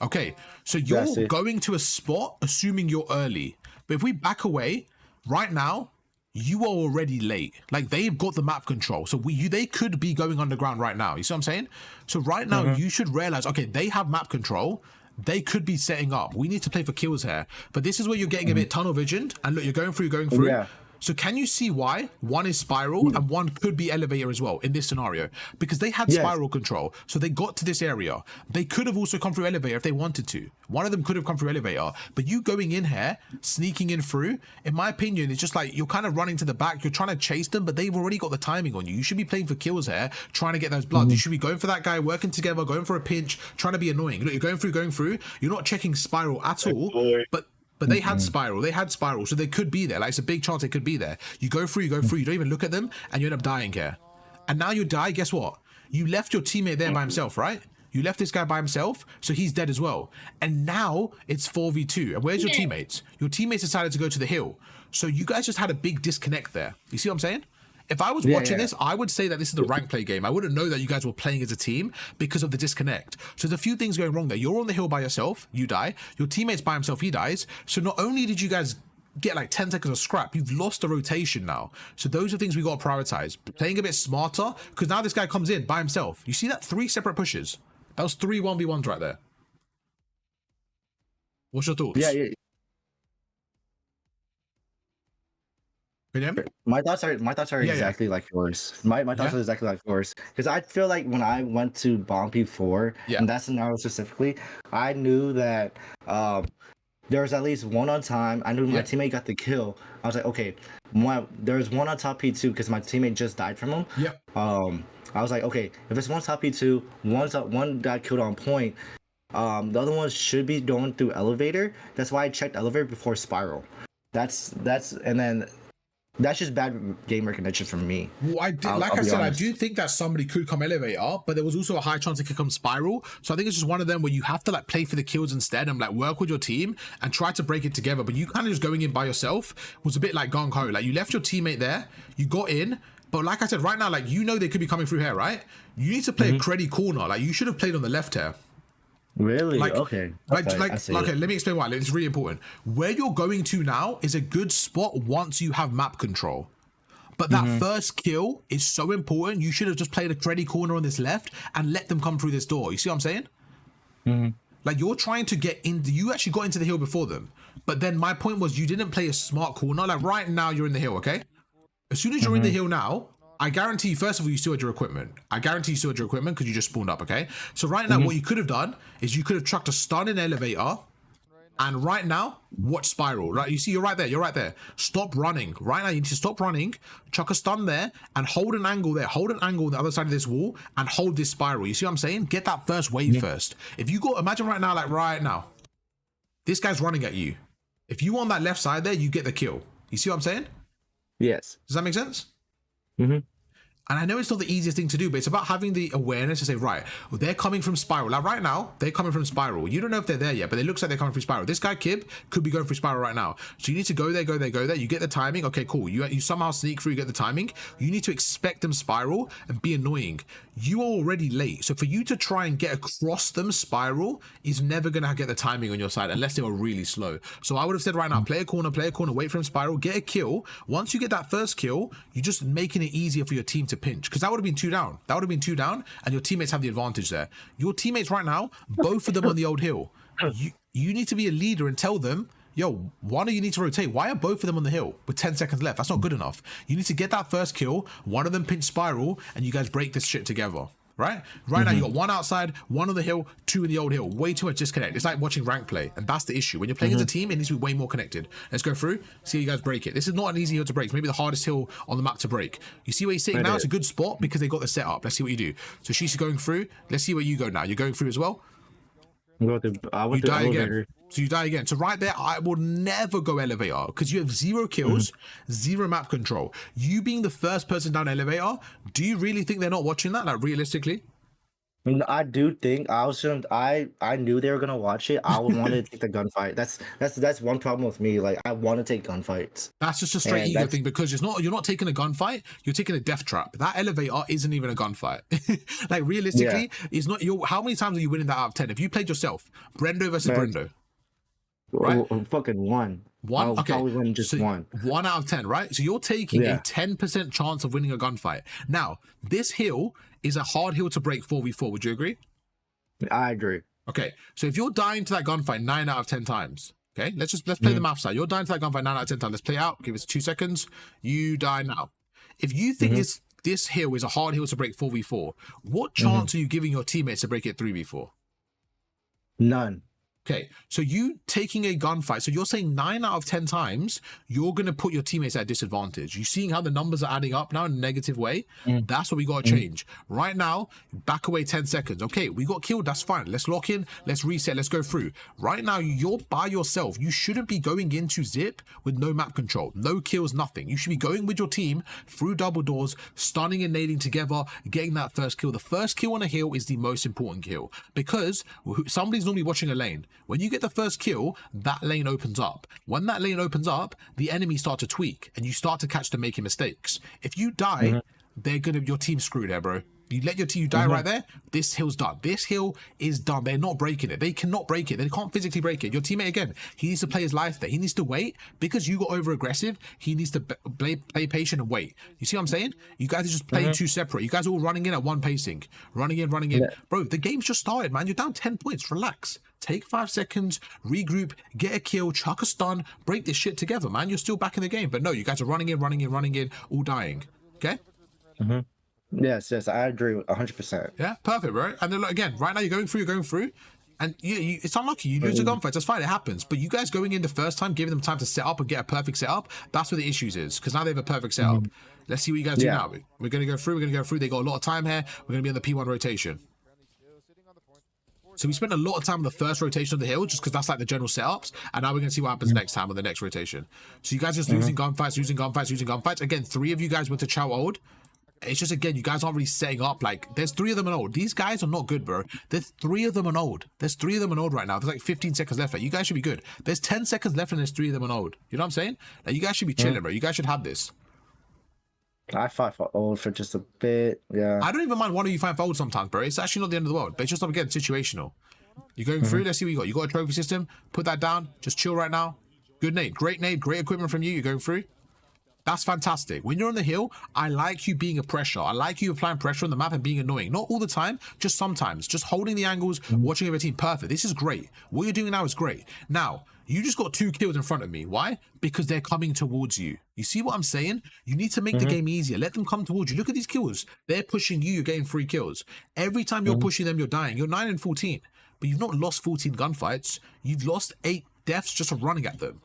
Okay. So you're going to a spot assuming you're early. But if we back away right now, you are already late. Like they've got the map control. So they could be going underground right now. You see what I'm saying? So right now you should realize, okay, they have map control. They could be setting up. We need to play for kills here. But this is where you're getting a bit tunnel visioned. And look, you're going through. Yeah. So can you see why one is spiral and one could be elevator as well in this scenario? Because they had spiral control. So they got to this area. They could have also come through elevator if they wanted to. One of them could have come through elevator. But you going in here, sneaking in through, in my opinion, it's just like you're kind of running to the back. You're trying to chase them, but they've already got the timing on you. You should be playing for kills here, trying to get those bloods. You should be going for that guy, working together, going for a pinch, trying to be annoying. Look, you're going through. You're not checking spiral at all, but they had spiral. So they could be there. Like, it's a big chance they could be there. You go through, you don't even look at them, and you end up dying here. And now you die, guess what? You left your teammate there by himself, right? You left this guy by himself, so he's dead as well. And now it's 4v2. And where's your teammates? Your teammates decided to go to the hill. So you guys just had a big disconnect there. You see what I'm saying? If I was watching this, I would say that this is a rank play game. I wouldn't know that you guys were playing as a team because of the disconnect. So there's a few things going wrong there. You're on the hill by yourself, you die. Your teammate's by himself, he dies. So not only did you guys get like 10 seconds of scrap, you've lost the rotation now. So those are things we got to prioritize. Playing a bit smarter, because now this guy comes in by himself. You see that? 3 separate pushes. That was 3 1v1s right there. What's your thoughts? Yeah. My thoughts are exactly like yours. My thoughts are exactly like yours. Because I feel like when I went to Bomb P4, in that scenario specifically, I knew that there was at least one on time. I knew my teammate got the kill. I was like, okay, there was one on top P2 because my teammate just died from him. I was like, okay, if it's one top P2, one got killed on point. The other one should be going through elevator. That's why I checked elevator before spiral. And then That's just bad gamer connection from me. Well, I do think that somebody could come elevator, but there was also a high chance it could come spiral. So I think it's just one of them where you have to like play for the kills instead and like work with your team and try to break it together. But you kind of just going in by yourself was a bit like gung ho. Like you left your teammate there, you got in, but like I said, right now, like you know they could be coming through here, right? You need to play a creddy corner. Like you should have played on the left here. Really? Like, okay. Okay, let me explain why. It's really important. Where you're going to now is a good spot once you have map control. But that first kill is so important. You should have just played a creddy corner on this left and let them come through this door. You see what I'm saying? Like you're trying to get in. You actually got into the hill before them. But then my point was you didn't play a smart corner. Like right now you're in the hill, okay? As soon as you're in the hill now, I guarantee you, first of all, you still had your equipment. I guarantee you still had your equipment because you just spawned up, okay? So right now, what you could have done is you could have chucked a stun in elevator, and right now, watch spiral. Right, you see, you're right there. You're right there. Stop running. Right now, you need to stop running, chuck a stun there, and hold an angle there. Hold an angle on the other side of this wall, and hold this spiral. You see what I'm saying? Get that first wave first. If you go, imagine right now, like right now, this guy's running at you. If you on that left side there, you get the kill. You see what I'm saying? Yes. Does that make sense? And I know it's not the easiest thing to do, but it's about having the awareness to say, right, well, they're coming from spiral. Like right now, they're coming from spiral. You don't know if they're there yet, but it looks like they're coming from spiral. This guy, Kib, could be going through spiral right now. So you need to go there, go there, go there. You get the timing. Okay, cool. You somehow sneak through, you get the timing. You need to expect them spiral and be annoying. You are already late. So for you to try and get across them spiral is never going to get the timing on your side unless they were really slow. So I would have said right now, play a corner, wait for him spiral, get a kill. Once you get that first kill, you're just making it easier for your team to pinch because that would have been 2 down. That would have been 2 down and your teammates have the advantage there. Your teammates right now, both of them on the old hill. You need to be a leader and tell them, yo, one of you need to rotate. Why are both of them on the hill with 10 seconds left? That's not good enough. You need to get that first kill, one of them pinch spiral, and you guys break this shit together. Right now, you got 1 outside, 1 on the hill, 2 in the old hill. Way too much disconnect. It's like watching rank play, and that's the issue. When you're playing as a team, it needs to be way more connected. Let's go through, see how you guys break it. This is not an easy hill to break. It's maybe the hardest hill on the map to break. You see where he's sitting now? It's a good spot because they got the setup. Let's see what you do. So she's going through. Let's see where you go now. You're going through as well. You die again. So you die again. So right there, I will never go elevator because you have 0 kills, 0 map control. You being the first person down elevator, do you really think they're not watching that? Like realistically? I do think I knew they were gonna watch it. I would want to take the gunfight. That's one problem with me. Like I want to take gunfights. That's just a straight ego thing because you're not taking a gunfight. You're taking a death trap. That elevator isn't even a gunfight. Like realistically, it's not. How many times are you winning that out of 10? If you played yourself, Brendo versus Brendo, right? Fucking 1. One. Okay, probably win just 1. 1 out of 10, right? So you're taking a 10% chance of winning a gunfight. Now, this hill is a hard hill to break 4v4. Would you agree? I agree. Okay, so if you're dying to that gunfight 9 out of 10 times, okay, let's play the math side. You're dying to that gunfight 9 out of 10 times. Let's play out. Give us 2 seconds. You die now. If you think this hill is a hard hill to break 4v4, what chance are you giving your teammates to break it 3v4? None. Okay, so you taking a gunfight, so you're saying 9 out of 10 times, you're going to put your teammates at a disadvantage. You seeing how the numbers are adding up now in a negative way? That's what we got to change. Right now, back away 10 seconds. Okay, we got killed, that's fine. Let's lock in, let's reset, let's go through. Right now, you're by yourself. You shouldn't be going into zip with no map control, no kills, nothing. You should be going with your team through double doors, stunning and nading together, getting that first kill. The first kill on a hill is the most important kill because somebody's normally watching a lane. When you get the first kill, that lane opens up. When that lane opens up, the enemies start to tweak and you start to catch them making mistakes. If you die, your team's screwed there, bro. You let your team die right there, this hill's done. This hill is done. They're not breaking it. They cannot break it. They can't physically break it. Your teammate, again, he needs to play his life there. He needs to wait because you got over aggressive. He needs to play patient and wait. You see what I'm saying? You guys are just playing 2 separate. You guys are all running in at 1 pacing. Running in. Bro, the game's just started, man. You're down 10 points. Relax. Take 5 seconds, regroup, get a kill, chuck a stun, break this shit together, man. You're still back in the game. But no, you guys are running in, all dying. Okay? Yes, I agree 100%. Yeah, perfect, bro. And then look, again, right now you're going through, and it's unlucky. You lose a gunfight, that's fine, it happens. But you guys going in the first time, giving them time to set up and get a perfect setup, that's where the issues is, because now they have a perfect setup. Let's see what you guys do now. We're going to go through, They got a lot of time here. We're going to be on the P1 rotation. So we spent a lot of time on the first rotation of the hill just because that's like the general setups, and now we're gonna see what happens next time on the next rotation. So you guys just losing gunfights, losing gunfights, losing gunfights. Again, 3 of you guys went to Chow Old. It's just, again, you guys aren't really setting up. Like, there's 3 of them and old. These guys are not good, bro. There's 3 of them and old. There's 3 of them and old right now. There's like 15 seconds left. Like, you guys should be good. There's 10 seconds left and there's 3 of them and old. You know what I'm saying? Like, you guys should be chilling, bro. You guys should have this. I fight for old for just a bit. Yeah. I don't even mind one of you fighting for old sometimes, bro. It's actually not the end of the world. But it's just, again, situational. You're going through. Let's see what you got. You got a trophy system. Put that down. Just chill right now. Good nade. Great nade. Great equipment from you. You're going through. That's fantastic. When you're on the hill, I like you being a pressure. I like you applying pressure on the map and being annoying. Not all the time, just sometimes. Just holding the angles, watching your team. Perfect. This is great. What you're doing now is great. Now, you just got 2 kills in front of me. Why? Because they're coming towards you. You see what I'm saying? You need to make the game easier. Let them come towards you. Look at these kills. They're pushing you. You're getting 3 kills. Every time you're pushing them, you're dying. You're 9 and 14. But you've not lost 14 gunfights. You've lost 8 deaths just from running at them.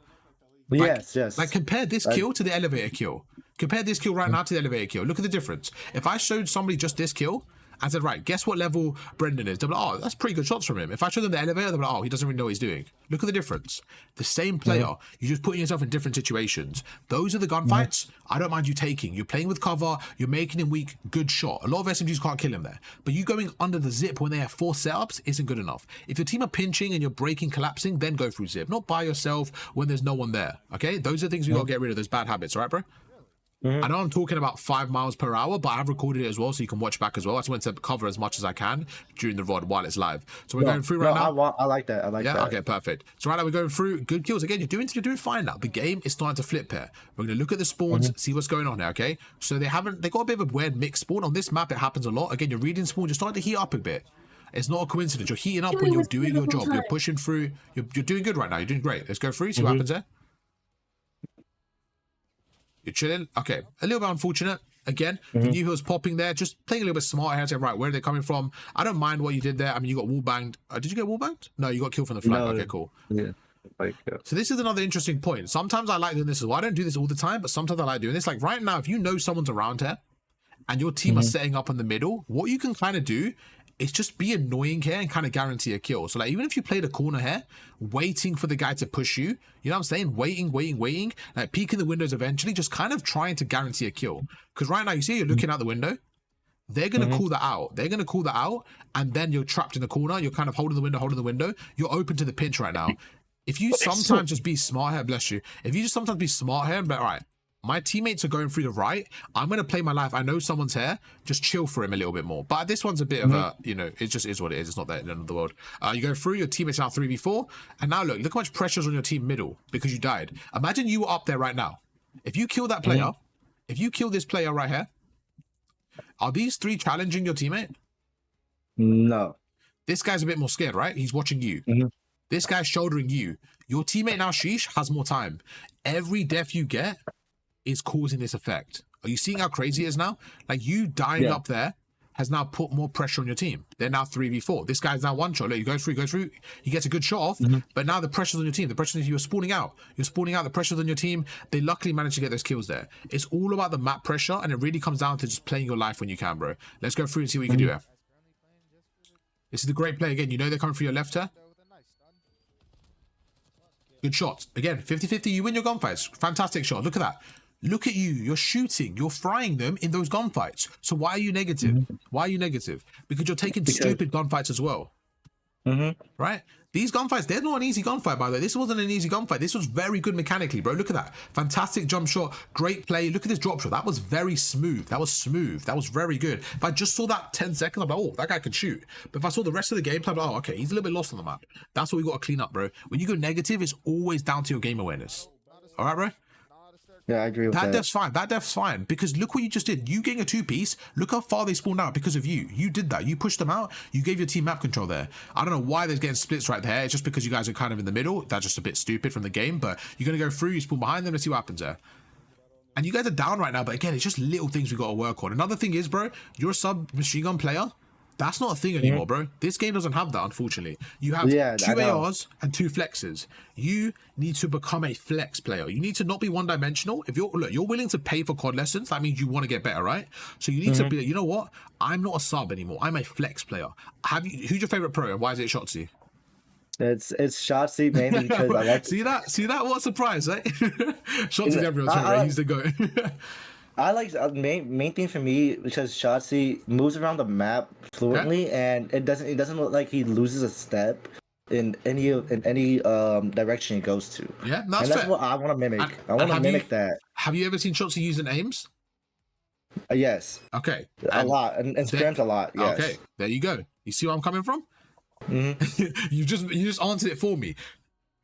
Like, yes. Like, compare this kill to the elevator kill. Compare this kill right now to the elevator kill. Look at the difference. If I showed somebody just this kill and said, right, guess what level Brendan is? They'll be like, oh, that's pretty good shots from him. If I show them the elevator, they'll be like, oh, he doesn't really know what he's doing. Look at the difference. The same player, you're just putting yourself in different situations. Those are the gunfights I don't mind you taking. You're playing with cover, you're making him weak, good shot. A lot of SMGs can't kill him there. But you going under the zip when they have 4 setups isn't good enough. If your team are pinching and you're breaking, collapsing, then go through zip. Not by yourself when there's no one there, okay? Those are things we gotta get rid of, those bad habits, all right, bro? I know I'm talking about 5 miles per hour, but I have recorded it as well, so you can watch back as well. I just went to cover as much as I can during the VOD while it's live. So we're going through right now. I like that. I like that. Okay, perfect. So right now we're going through good kills. Again, you're doing fine now. The game is starting to flip here. We're going to look at the spawns, see what's going on here, okay? So they got a bit of a weird mixed spawn. On this map, it happens a lot. Again, you're reading spawn, you're starting to heat up a bit. It's not a coincidence. You're heating up when you're doing your job. You're pushing through. You're doing good right now. You're doing great. Let's go through, see what happens there. You're chilling. Okay, a little bit unfortunate. Again, you knew he was popping there. Just playing a little bit smarter here. Saying, right, where are they coming from? I don't mind what you did there. I mean, you got wall banged. Did you get wall banged? No, you got killed from the flank. No, okay, cool. Yeah. So this is another interesting point. Sometimes I like doing this as well. I don't do this all the time, but sometimes I like doing this. Like right now, if you know someone's around here and your team are setting up in the middle, what you can kind of do is just be annoying here and kind of guarantee a kill. So like, even if you play the corner here, waiting for the guy to push you, you know what I'm saying? Waiting, like peeking the windows eventually, just kind of trying to guarantee a kill. Because right now, you see you're looking out the window. They're going to call that out. They're going to call that out. And then you're trapped in the corner. You're kind of holding the window. You're open to the pinch right now. If you sometimes just be smart here, bless you. If you just sometimes be smart here and be like, all right, my teammates are going through the right. I'm going to play my life. I know someone's here. Just chill for him a little bit more. But this one's a bit of a, you know, it just is what it is. It's not that in the end of the world. You go through, your teammates now 3v4. And now look how much pressure's on your team middle because you died. Imagine you were up there right now. If you kill that player, if you kill this player right here, are these 3 challenging your teammate? No. This guy's a bit more scared, right? He's watching you. This guy's shouldering you. Your teammate now, Sheesh, has more time. Every death you get is causing this effect. Are you seeing how crazy it is now? Like you dying up there has now put more pressure on your team. They're now 3v4. This guy's now one shot. Look, you go through. He gets a good shot off, but now the pressure's on your team. The pressure is you're spawning out. The pressure's on your team. They luckily managed to get those kills there. It's all about the map pressure, and it really comes down to just playing your life when you can, bro. Let's go through and see what you can do here. This is the great play again. You know they're coming for your left here. Good shot. Again, 50-50. You win your gunfights. Fantastic shot. Look at that. Look at you. You're shooting. You're frying them in those gunfights. So why are you negative? Why are you negative? Because you're taking stupid gunfights as well. Right? These gunfights, they're not an easy gunfight, by the way. This wasn't an easy gunfight. This was very good mechanically, bro. Look at that. Fantastic jump shot. Great play. Look at this drop shot. That was very smooth. That was smooth. That was very good. If I just saw that 10 seconds, I'm like, oh, that guy can shoot. But if I saw the rest of the gameplay, I'm like, oh, okay, he's a little bit lost on the map. That's what we got to clean up, bro. When you go negative, it's always down to your game awareness. All right, bro? Yeah, I agree with that. That death's fine. Because look what you just did. You getting a 2-piece. Look how far they spawned out because of you. You did that. You pushed them out. You gave your team map control there. I don't know why they're getting splits right there. It's just because you guys are kind of in the middle. That's just a bit stupid from the game. But you're going to go through. You spawn behind them. Let's see what happens there. And you guys are down right now. But again, it's just little things we got to work on. Another thing is, bro, you're a sub machine gun player. That's not a thing anymore, bro. This game doesn't have that, unfortunately. You have two ARs and two flexes. You need to become a flex player. You need to not be one-dimensional. If you're willing to pay for COD lessons, that means you want to get better, right? So you need to be like, you know what? I'm not a sub anymore. I'm a flex player. Who's your favorite pro and why is it Shotzi? It's Shotzi mainly because I like see that what a surprise, right? Shotzi's everyone's favorite. He's the goat. I like main thing for me because Shotzi moves around the map fluently, and it doesn't look like he loses a step in any direction he goes to. Yeah, that's what I want to mimic. I want to mimic that. Have you ever seen Shotzi using aims? Yes. Okay. A lot, and scrims a lot. Yes. Okay, there you go. You see where I'm coming from? you just answered it for me.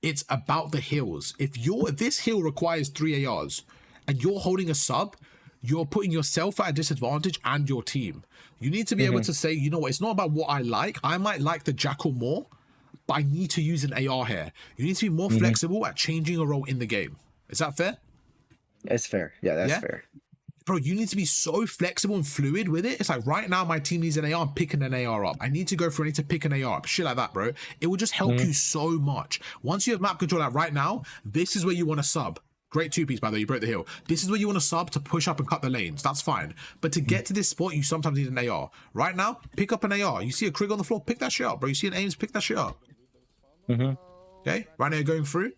It's about the heals. If this heal requires 3 ARs and you're holding a sub, you're putting yourself at a disadvantage and your team. You need to be able to say, you know what, it's not about what I like. I might like the Jackal more, but I need to use an AR here. You need to be more flexible at changing a role in the game. Is that fair? It's fair. Yeah, that's fair. Bro, you need to be so flexible and fluid with it. It's like right now my team needs an AR, I'm picking an AR up. I need to pick an AR up. Shit like that, bro. It will just help you so much. Once you have map control like right now, this is where you want to sub. Great 2-piece, by the way, you broke the hill. This is where you want to sub to push up and cut the lanes. That's fine. But to get to this spot, you sometimes need an AR. Right now, pick up an AR. You see a Krig on the floor, pick that shit up, bro. You see an Ames, pick that shit up. Okay, right now you're going through.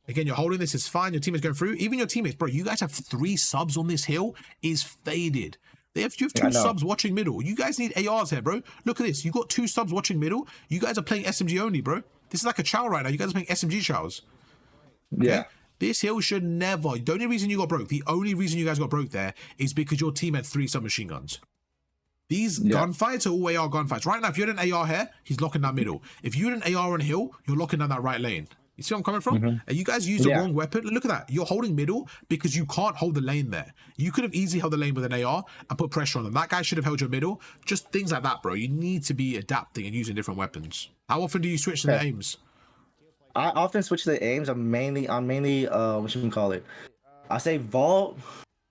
Again, you're holding this, is fine. Your team is going through. Even your teammates, bro, you guys have 3 subs on this hill, is faded. You have 2 subs watching middle. You guys need ARs here, bro. Look at this. You got 2 subs watching middle. You guys are playing SMG only, bro. This is like a chow right now. You guys are playing SMG chows. Okay? Yeah. This hill should never. The only reason you got broke, the only reason you guys got broke there is because your team had 3 submachine guns. These gunfights are all AR gunfights. Right now, if you had an AR here, he's locking down middle. If you had an AR on hill, you're locking down that right lane. You see where I'm coming from? And you guys used the wrong weapon. Look at that. You're holding middle because you can't hold the lane there. You could have easily held the lane with an AR and put pressure on them. That guy should have held your middle. Just things like that, bro. You need to be adapting and using different weapons. How often do you switch to the aims? I often switch to the aims. I'm mainly what should we call it? I say Vault,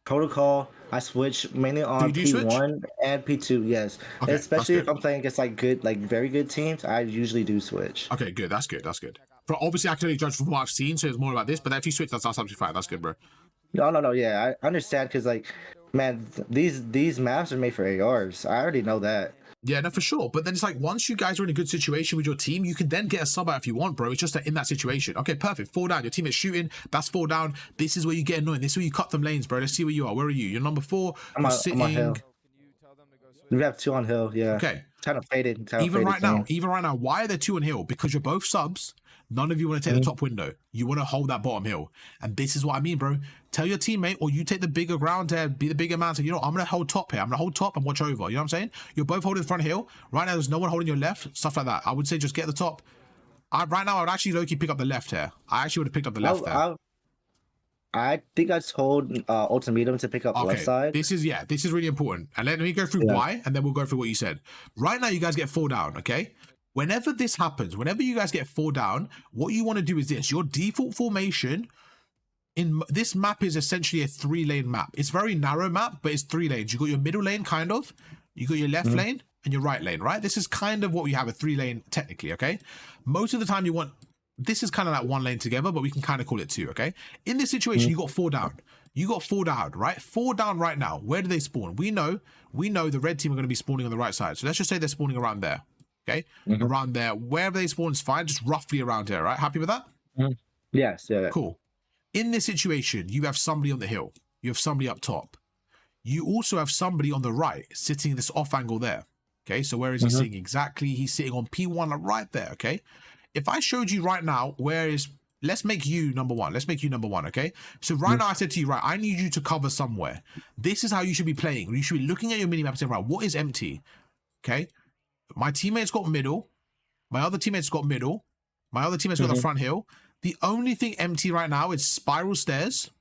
Protocol. I switch mainly on P1 and P2. Yes, okay, especially if I'm playing against like very good teams. I usually do switch. Okay, good. That's good. That's good. But obviously, I can only judge from what I've seen, so it's more about this. But if you switch, that's absolutely fine. That's good, bro. No. Yeah, I understand because man, these maps are made for ARs. I already know that. Yeah, no, for sure. But then it's like, once you guys are in a good situation with your team, you can then get a sub out if you want, bro. It's just that in that situation. Okay, perfect. 4 down. Your team is shooting. That's 4 down. This is where you get annoying. This is where you cut them lanes, bro. Let's see where you are. Where are you? You're number 4. I'm on hill. We have 2 on hill, yeah. Okay. Kind of faded. Even right now, why are there 2 on hill? Because you're both subs. None of you want to take the top window. You want to hold that bottom hill. And this is what I mean, bro. Tell your teammate, or you take the bigger ground there, be the bigger man. So, you know, I'm going to hold top here. I'm going to hold top and watch over. You know what I'm saying? You're both holding the front hill. Right now, there's no one holding your left. Stuff like that. I would say just get the top. Right now, I would actually low-key pick up the left here. I actually would have picked up the left there. I think I told Ultimatum to pick up the left side. This is really important. And let me go through why, and then we'll go through what you said. Right now, you guys get 4 down, okay? Whenever this happens, whenever you guys get 4 down, what you want to do is this. Your default formation in this map is essentially a 3-lane map. It's a very narrow map, but it's 3 lanes. You got your middle lane, kind of. You got your left lane and your right lane, right? This is kind of what we have, a 3-lane technically, okay? Most of the time you want, this is kind of like 1 lane together, but we can kind of call it 2, okay? In this situation, you got 4 down. You got 4 down, right? 4 down right now. Where do they spawn? We know the red team are going to be spawning on the right side. So let's just say they're spawning around there. Okay, around there, wherever they spawn is fine, just roughly around here, right? Happy with that? Yes, yeah. Cool. In this situation, you have somebody on the hill. You have somebody up top. You also have somebody on the right, sitting in this off angle there. Okay, so where is he sitting exactly? He's sitting on P1 right there, okay? If I showed you right now, let's make you number 1. Let's make you number 1, okay? So right now I said to you, right, I need you to cover somewhere. This is how you should be playing. You should be looking at your minimap and saying, right, what is empty? Okay? My teammates got middle. My other teammates got middle. My other teammates got the front hill. The only thing empty right now is spiral stairs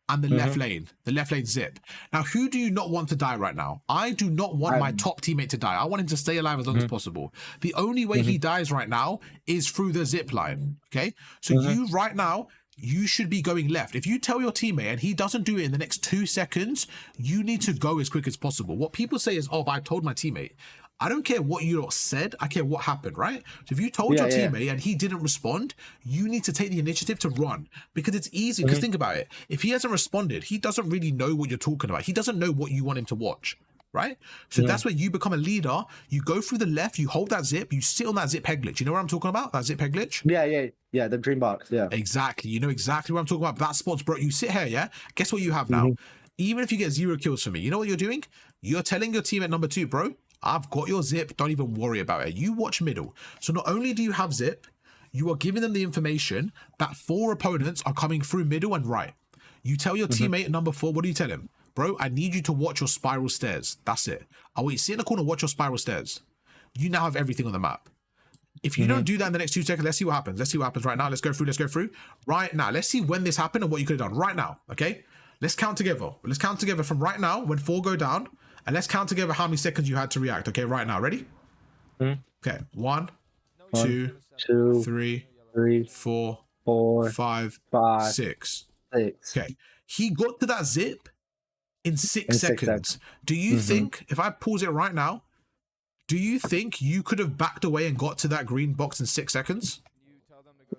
and the left lane. The left lane zip. Now, who do you not want to die right now? I do not want my top teammate to die. I want him to stay alive as long as possible. The only way he dies right now is through the zip line. Okay? So you right now you should be going left. If you tell your teammate and he doesn't do it in the next 2 seconds, you need to go as quick as possible. What people say is, oh, but I told my teammate. I don't care what you said, I care what happened, right? So if you told your teammate and he didn't respond, you need to take the initiative to run, because it's easy. Because think about it. If he hasn't responded, he doesn't really know what you're talking about. He doesn't know what you want him to watch, right? So that's where you become a leader. You go through the left, you hold that zip, you sit on that zip head glitch. You know what I'm talking about? That zip head glitch? Yeah, the green box, yeah. Exactly. You know exactly what I'm talking about. That spot's, bro. You sit here, yeah? Guess what you have now? Even if you get 0 kills from me, you know what you're doing? You're telling your team at number 2, bro, I've got your zip. Don't even worry about it. You watch middle. So not only do you have zip, you are giving them the information that 4 opponents are coming through middle and right. You tell your teammate at number 4, what do you tell him? Bro, I need you to watch your spiral stairs. That's it. I want you to sit in the corner, watch your spiral stairs. You now have everything on the map. If you don't do that in the next 2 seconds, let's see what happens. Let's see what happens right now. Let's go through. Right now. Let's see when this happened and what you could have done right now. Okay? Let's count together. Let's count together from right now when 4 go down. And let's count together how many seconds you had to react. Okay, right now. Ready? Okay. 1, 2, 3, 4, 5, 6. Okay. He got to that zip in 6 seconds. Do you think, if I pause it right now, do you think you could have backed away and got to that green box in 6 seconds?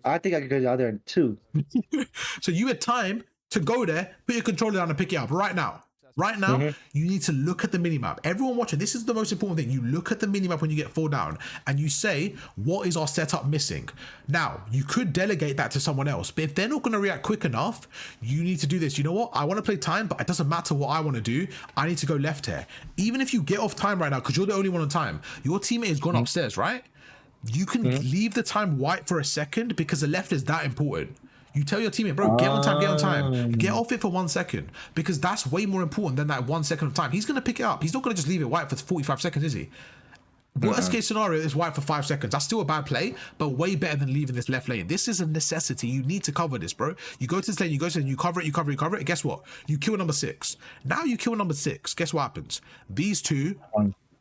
I think I could go down there in 2. So you had time to go there, put your controller down and pick it up right now. Right now, you need to look at the minimap. Everyone watching, this is the most important thing. You look at the minimap when you get 4 down and you say, what is our setup missing? Now, you could delegate that to someone else, but if they're not going to react quick enough, you need to do this. You know what? I want to play time, but it doesn't matter what I want to do. I need to go left here. Even if you get off time right now, because you're the only one on time, your teammate has gone upstairs, right? You can leave the time white for a second because the left is that important. You tell your teammate, bro, get on time. Get off it for 1 second, because that's way more important than that 1 second of time. He's going to pick it up. He's not going to just leave it white for 45 seconds, is he? Worst case scenario is white for 5 seconds. That's still a bad play, but way better than leaving this left lane. This is a necessity. You need to cover this, bro. You go to this lane, you go to you cover it. And guess what? You kill number 6. Now you kill number 6. Guess what happens? These 2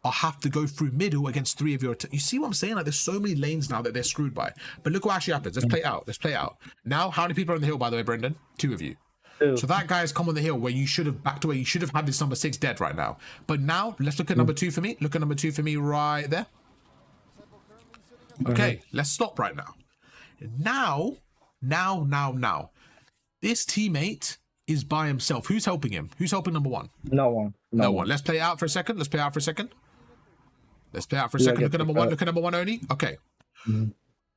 have to go through middle against 3 of your. You see what I'm saying? Like, there's so many lanes now that they're screwed by. But look what actually happens. Let's play it out. Now, how many people are on the hill, by the way, Brendan? 2 of you. 2. So that guy's come on the hill where you should have backed away. You should have had this number 6 dead right now. But now, let's look at number 2 for me. Look at number 2 for me right there. Okay, let's stop right now. Now. This teammate is by himself. Who's helping him? Who's helping number 1? No one. Let's play it out for a second. Look at number 1. Look at number 1 only. Okay.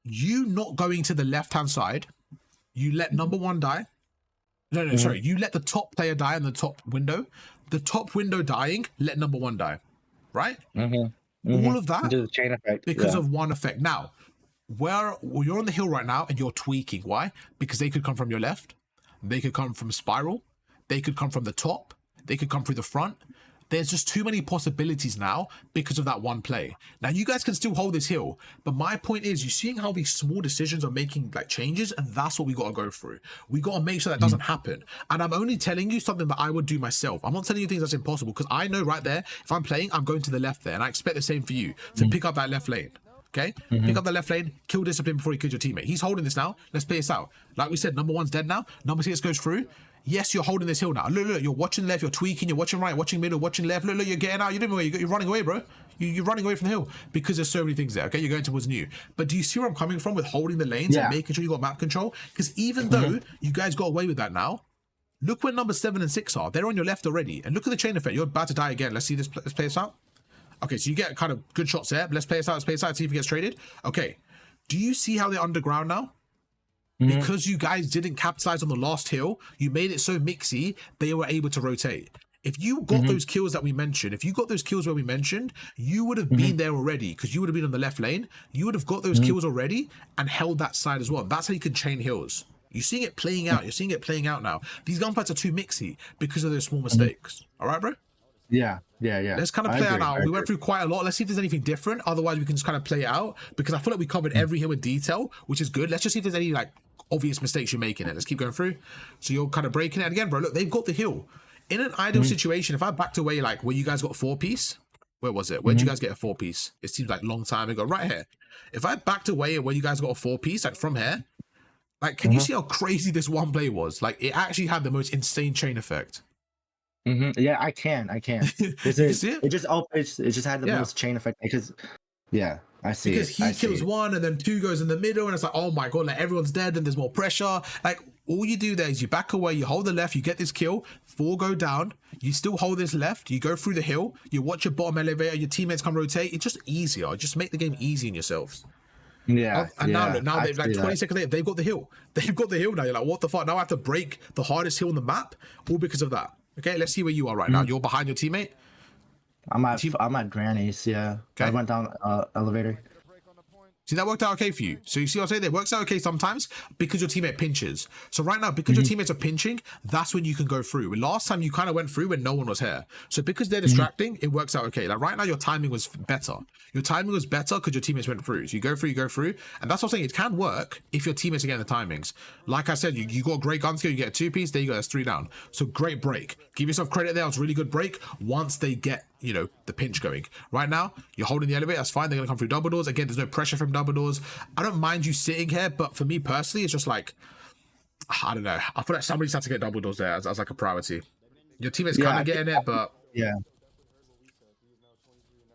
You not going to the left-hand side. You let number 1 die. No, sorry. You let the top player die in the top window. The top window dying, let number 1 die. Right? All of that the chain effect. Because of one effect. Now, where you're on the hill right now and you're tweaking. Why? Because they could come from your left. They could come from spiral. They could come from the top. They could come through the front. There's just too many possibilities now because of that one play. Now, you guys can still hold this hill, but my point is, you're seeing how these small decisions are making like changes, and that's what we got to go through. We got to make sure that doesn't happen. And I'm only telling you something that I would do myself. I'm not telling you things that's impossible, because I know right there, if I'm playing, I'm going to the left there, and I expect the same for you to pick up that left lane. Okay, pick up the left lane, kill discipline before you kill your teammate. He's holding this now. Let's play this out. Like we said, number 1's dead now. Number 6 goes through. Yes, you're holding this hill now. Look, you're watching left, you're tweaking, you're watching right, watching middle, watching left. Look, you're getting out. You're running away, bro. You're running away from the hill because there's so many things there. Okay, you're going towards new. But do you see where I'm coming from with holding the lanes and making sure you got map control? Because even though you guys got away with that now, look where number 7 and 6 are. They're on your left already. And look at the chain effect. You're about to die again. Let's see this. Let's play this out. Okay, so you get kind of good shots there. Let's play this out. See if he gets traded. Okay, do you see how they're underground now? Because you guys didn't capitalize on the last hill, you made it so mixy, they were able to rotate. If you got those kills that we mentioned, if you got those kills where we mentioned, you would have been there already, because you would have been on the left lane. You would have got those kills already and held that side as well. That's how you can chain hills. You're seeing it playing out. You're seeing it playing out now. These gunfights are too mixy because of those small mistakes. All right, bro? Yeah. Let's kind of play it out. We went through quite a lot. Let's see if there's anything different. Otherwise, we can just kind of play it out, because I feel like we covered every hill in detail, which is good. Let's just see if there's any like obvious mistakes you're making. Let's keep going through. So you're kind of breaking it. And again, bro, look, they've got the hill. In an ideal situation, if I backed away like where you guys got 4-piece, where was it? Where did you guys get a 4-piece? It seems like a long time ago. Right here. If I backed away where you guys got a 4-piece, like from here, Like, can you see how crazy this one play was? Like, it actually had the most insane chain effect. Yeah, I can. You see it? It just had the most chain effect because, yeah, I see because it. he kills one and then 2 goes in the middle and it's like, oh my god, like everyone's dead and there's more pressure. Like, all you do there is you back away, you hold the left, you get this kill, 4 go down, you still hold this left, you go through the hill, you watch your bottom elevator, your teammates come rotate. It's just easier. Just make the game easy in yourselves. Yeah. And yeah, now they've like 20 seconds later, they've got the hill. They've got the hill now. You're like, what the fuck? Now I have to break the hardest hill on the map, all because of that. Okay, let's see where you are right now. You're behind your teammate. I'm at Granny's. Yeah. Okay. I went down elevator. See, that worked out okay for you. So you see what I'm saying? It works out okay sometimes because your teammate pinches. So right now, because your teammates are pinching, that's when you can go through. Last time you kind of went through when no one was here. So because they're distracting, it works out okay. Like right now, your timing was better. Your timing was better because your teammates went through. So you go through. And that's what I'm saying. It can work if your teammates are getting the timings. Like I said, you got a great gun skill, you get a 2-piece, there you go, that's 3 down. So great break. Give yourself credit there. It was a really good break once they get, you know, the pinch going. Right now, you're holding the elevator, that's fine. They're gonna come through double doors. Again, there's no pressure from double doors. I don't mind you sitting here, but for me personally, it's just like, I don't know. I feel like somebody's had to get double doors there as like a priority. Your teammate's kind of getting it, but yeah.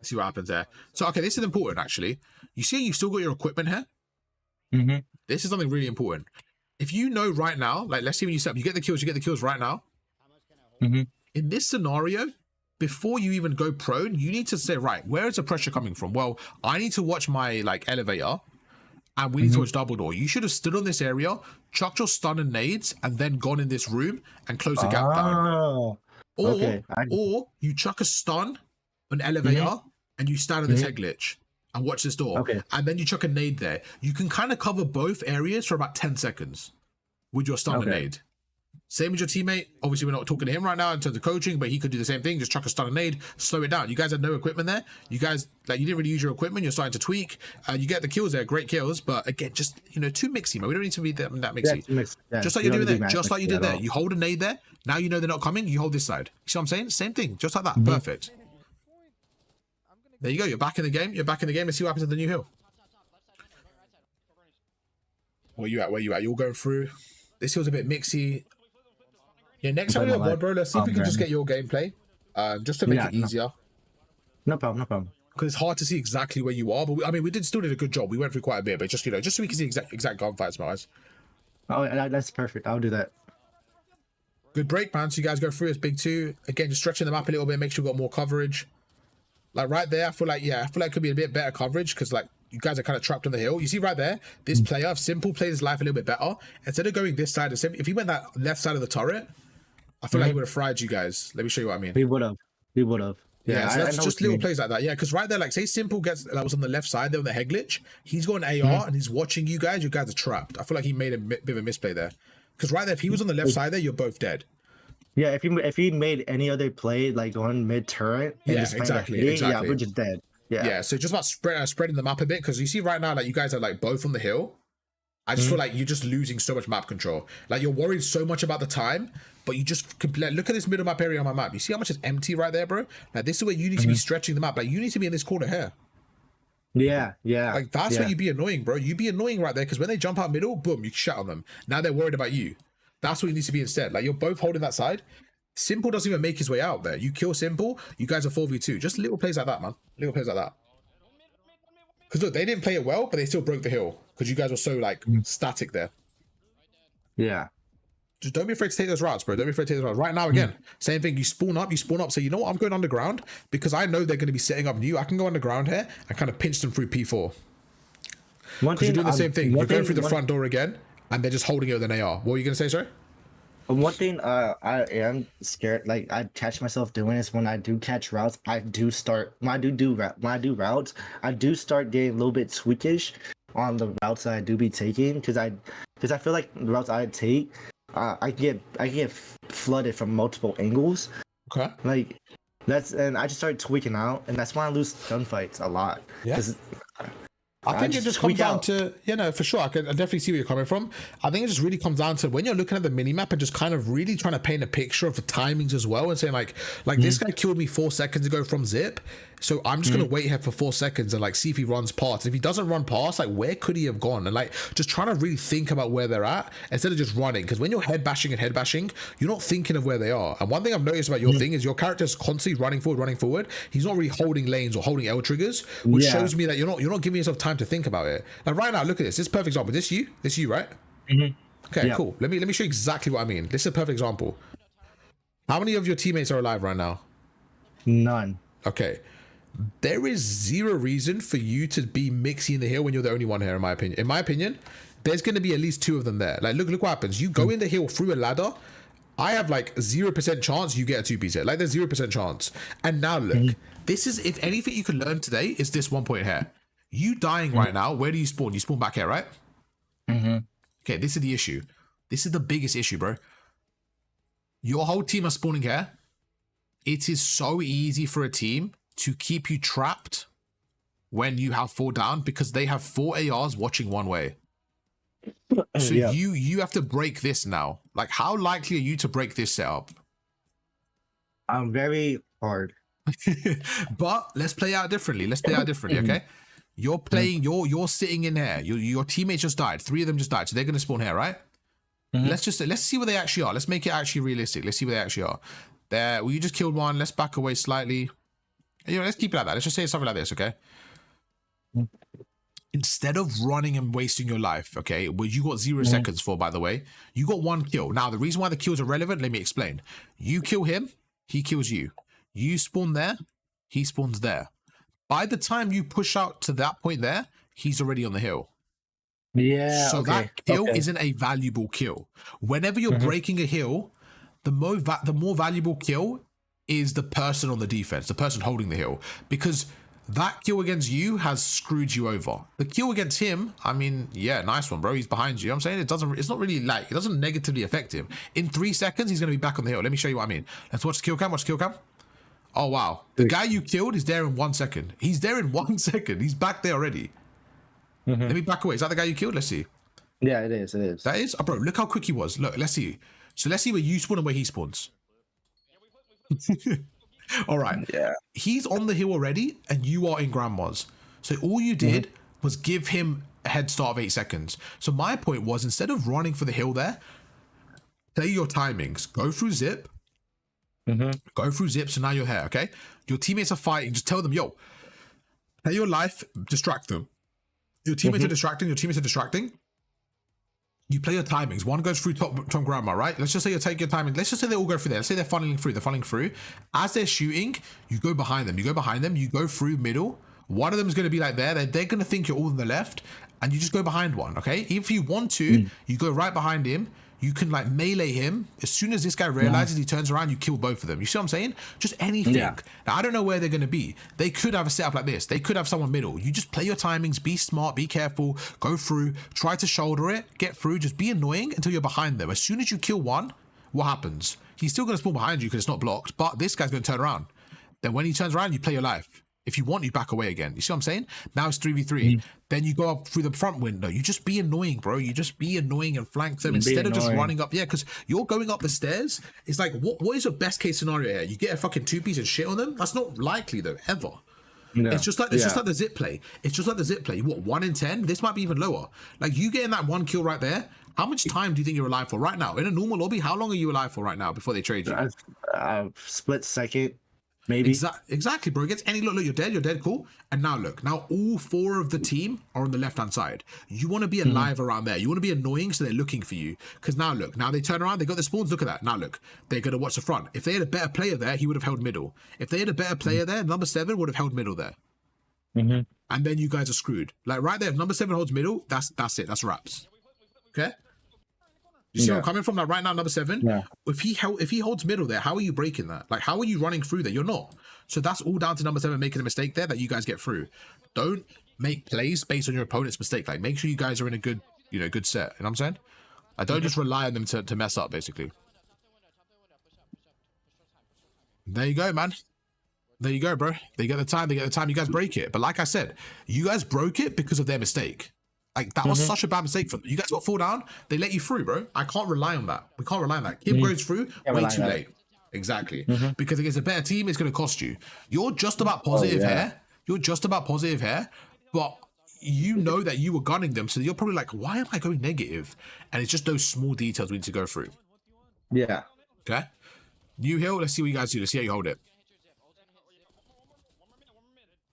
See what happens there. So, okay, this is important actually. You see, you still got your equipment here. This is something really important. If you know right now, like let's see when you set up, you get the kills right now. In this scenario, before you even go prone, you need to say, right, where is the pressure coming from? Well, I need to watch my like elevator and we need to watch double door. You should have stood on this area, chucked your stun and nades, and then gone in this room and closed the gap down. Or you chuck a stun, an elevator, and you stand on this head glitch and watch this door. And then you chuck a nade there. You can kind of cover both areas for about 10 seconds with your stun and nade. Same as your teammate. Obviously, we're not talking to him right now in terms of coaching, but he could do the same thing. Just chuck a stun and nade, slow it down. You guys had no equipment there. You guys, like, you didn't really use your equipment. You're starting to tweak. You get the kills there, great kills. But again, just, you know, too mixy, man. We don't need to be that mixy. Just like you're doing there. Just like you did there. You hold a nade there. Now you know they're not coming. You hold this side. You see what I'm saying? Same thing. Just like that. Perfect. There you go. You're back in the game. Let's see what happens at the new hill. Where you at? You're all going through. This hill's a bit mixy. Yeah, next time we have VOD, bro, let's see if we can just get your gameplay. Just to make it easier. No problem. Because it's hard to see exactly where you are. But we still did a good job. We went through quite a bit, but just, you know, just so we can see exact gunfights, guys. Oh, that's perfect. I'll do that. Good break, man. So you guys go through this big 2. Again, just stretching the map a little bit, make sure we've got more coverage. Like right there, I feel like it could be a bit better coverage because like you guys are kind of trapped on the hill. You see right there, this player, if Simple plays his life a little bit better, instead of going this side, if he went that left side of the turret, I feel like he would have fried you guys. Let me show you what I mean. He would have. Yeah, so that's just little plays like that. Yeah, because right there, like say Simple that was on the left side there on the head glitch. He's got an AR and he's watching you guys. You guys are trapped. I feel like he made a bit of a misplay there. Because right there, if he was on the left side there, you're both dead. Yeah, if he made any other play like going mid turret, exactly. Yeah, we're just dead. Yeah, so just about spreading the map a bit because you see right now, like you guys are like both on the hill. I just feel like you're just losing so much map control. Like you're worried so much about the time, but you just look at this middle map area on my map. You see how much is empty right there, bro? Like this is where you need to be stretching the map. Like you need to be in this corner here. Yeah. Like that's where you be annoying, bro. You be annoying right there because when they jump out middle, boom, you shut on them. Now they're worried about you. That's what you need to be instead. Like you're both holding that side. Simple doesn't even make his way out there. You kill Simple, you guys are 4v2. Just little plays like that, man. Little plays like that. Because look, they didn't play it well, but they still broke the hill. Because you guys were so like static there. Yeah. Just don't be afraid to take those routes, bro. Don't be afraid to take those routes. Right now, again, same thing. You spawn up. So you know what? I'm going underground because I know they're going to be setting up new. I can go underground here and kind of pinch them through P4. Because you're doing the same thing. You're going through the front door again, and they're just holding it with an AR. What were you going to say, sorry? One thing I am scared, like I catch myself doing is when I do catch routes, I do start routes, I do start getting a little bit tweakish on the routes that I do be taking because I feel like the routes I take, I get flooded from multiple angles. Okay. Like and I just start tweaking out, and that's why I lose gunfights a lot. Yeah. I think it just comes down to, for sure. I definitely see where you're coming from. I think it just really comes down to when you're looking at the minimap and just kind of really trying to paint a picture of the timings as well and saying like this guy killed me 4 seconds ago from Zip. So I'm just gonna wait here for 4 seconds and like see if he runs past. If he doesn't run past, like where could he have gone? And like just trying to really think about where they're at instead of just running. Because when you're head bashing, you're not thinking of where they are. And one thing I've noticed about your thing is your character is constantly running forward. He's not really holding lanes or holding L triggers, which shows me that you're not giving yourself time to think about it. Like right now, look at this. This is a perfect example. This you, right? Okay, cool. Let me show you exactly what I mean. This is a perfect example. How many of your teammates are alive right now? None. Okay. There is zero reason for you to be mixing in the hill when you're the only one here, in my opinion. In my opinion, there's going to be at least 2 of them there. Like, look what happens. You go in the hill through a ladder. I have like 0% chance you get a 2-piece hit. Like, there's 0% chance. And now look, this is, if anything you can learn today, is this 1 point here. You dying right now, where do you spawn? You spawn back here, right? Okay, this is the issue. This is the biggest issue, bro. Your whole team are spawning here. It is so easy for a team to keep you trapped when you have 4 down because they have 4 ARs watching one way. So you have to break this now. Like, how likely are you to break this setup? Very hard. But let's play out differently. Okay? You're playing, you're sitting in here. Your teammates just died. 3 of them just died. So they're gonna spawn here, right? Let's see where they actually are. Let's make it actually realistic. Let's see where they actually are. There, well, you just killed one. Let's back away slightly. You know, let's keep it like that. Let's just say something like this, okay? Instead of running and wasting your life, okay, which you got 0 seconds for, by the way, you got 1 kill. Now, the reason why the kills are relevant, let me explain. You kill him, he kills you. You spawn there, he spawns there. By the time you push out to that point there, he's already on the hill. Yeah. So that kill isn't a valuable kill. Whenever you're breaking a hill, the more valuable kill is the person on the defense, the person holding the hill, because that kill against you has screwed you over. The kill against him, I mean, yeah, nice one, bro. He's behind you. I'm saying it's not really like, it doesn't negatively affect him. In 3 seconds, he's going to be back on the hill. Let me show you what I mean. Let's watch the kill cam. Oh, wow. The guy you killed is there in 1 second. He's there in 1 second. He's back there already. Let me back away. Is that the guy you killed? Let's see. Yeah, it is. That is? Oh, bro, look how quick he was. Look, let's see. So let's see where you spawn and where he spawns. All right. Yeah. He's on the hill already, and you are in grandma's. So all you did was give him a head start of 8 seconds. So my point was, instead of running for the hill there, play your timings. Go through zip. Go through zip. So now you're here, okay? Your teammates are fighting. Just tell them, yo, play your life. Distract them. Your teammates are distracting. You play your timings. One goes through top grandma, right? Let's just say you take your timing. Let's just say they all go through there. Let's say they're funneling through. As they're shooting, you go behind them. You go through middle. One of them is going to be like there. They're going to think you're all on the left, and you just go behind one, okay? If you want to, you go right behind him. You can like melee him. As soon as this guy realizes he turns around, you kill both of them. You see what I'm saying? Just anything. Now, I don't know where they're going to be. They could have a setup like this. They could have someone middle. You just play your timings, be smart, be careful, go through, try to shoulder it, get through, just be annoying until you're behind them. As soon as you kill one, what happens? He's still going to spawn behind you because it's not blocked, but this guy's going to turn around. Then when he turns around, you play your life. If you want, you back away again. You see what I'm saying? Now it's 3v3. Then you go up through the front window. You just be annoying, bro. You just be annoying and flank them instead of just running up. Yeah, because you're going up the stairs. It's like, what is your best case scenario here? You get a fucking 2-piece and shit on them? That's not likely though, ever. No. It's just like the zip play. What, 1 in 10? This might be even lower. Like you getting that 1 kill right there. How much time do you think you're alive for right now? In a normal lobby, how long are you alive for right now before they trade you? Split second. Maybe. Exactly, bro. It gets any look, you're dead, cool. And now look, now all 4 of the team are on the left-hand side. You want to be alive around there. You want to be annoying, so they're looking for you. Because now look, now they turn around, they got the spawns, look at that. Now look, they're going to watch the front. If they had a better player there, he would have held middle. If they had a better player there, number 7 would have held middle there. And then you guys are screwed. Like right there, if number 7 holds middle, that's it, that's wraps. Okay? You see where I'm coming from? Like right now, number 7. Yeah. If he holds middle there, how are you breaking that? Like, how are you running through there? You're not. So that's all down to number 7 making a mistake there that you guys get through. Don't make plays based on your opponent's mistake. Like, make sure you guys are in a good, good set. You know what I'm saying? I don't just rely on them to mess up, basically. There you go, man. There you go, bro. They get the time. You guys break it. But like I said, you guys broke it because of their mistake. Like, that was such a bad mistake for them. You guys got 4 down. They let you through, bro. I can't rely on that. We can't rely on that. Kib goes through way too late. Exactly. Because against a better team, it's going to cost you. You're just about positive here. You're just about positive here, but you know that you were gunning them, so you're probably like, why am I going negative? And it's just those small details we need to go through. Yeah. Okay. New hill. Let's see what you guys do. Let's see how you hold it.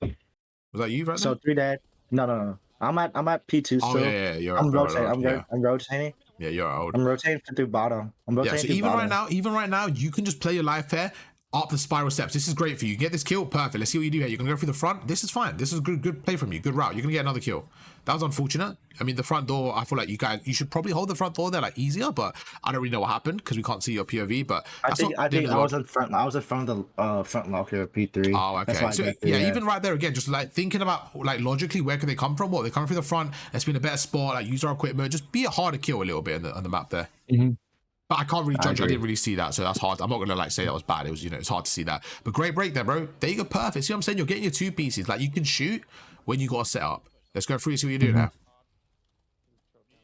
Was that you right So there? 3 dead. No. I'm at P2 still. Oh yeah. You're I'm right, rotating. I'm rotating. Yeah, you're old. I'm rotating through bottom. I'm rotating so through even bottom. right now, you can just play your life here up the spiral steps. This is great for you. Get this kill, perfect. Let's see what you do here. You're gonna go through the front. This is fine. This is a good play from you. Good route. You're gonna get another kill. That was unfortunate. I mean, the front door, I feel like you should probably hold the front door there like easier, but I don't really know what happened because we can't see your POV. But I think I was in front. I was in front of the front locker of P3. Oh, okay. So yeah, even right there again, just like thinking about like logically, where can they come from? What, they come through the front? Let's be in a better spot. Like use our equipment. Just be a harder kill a little bit on the map there. But I can't really judge. I didn't really see that, so that's hard. I'm not gonna like say that was bad. It was, it's hard to see that. But great break there, bro. There you go, perfect. See what I'm saying? You're getting your 2 pieces. Like you can shoot when you got to set up. Let's go through and see what you're doing now.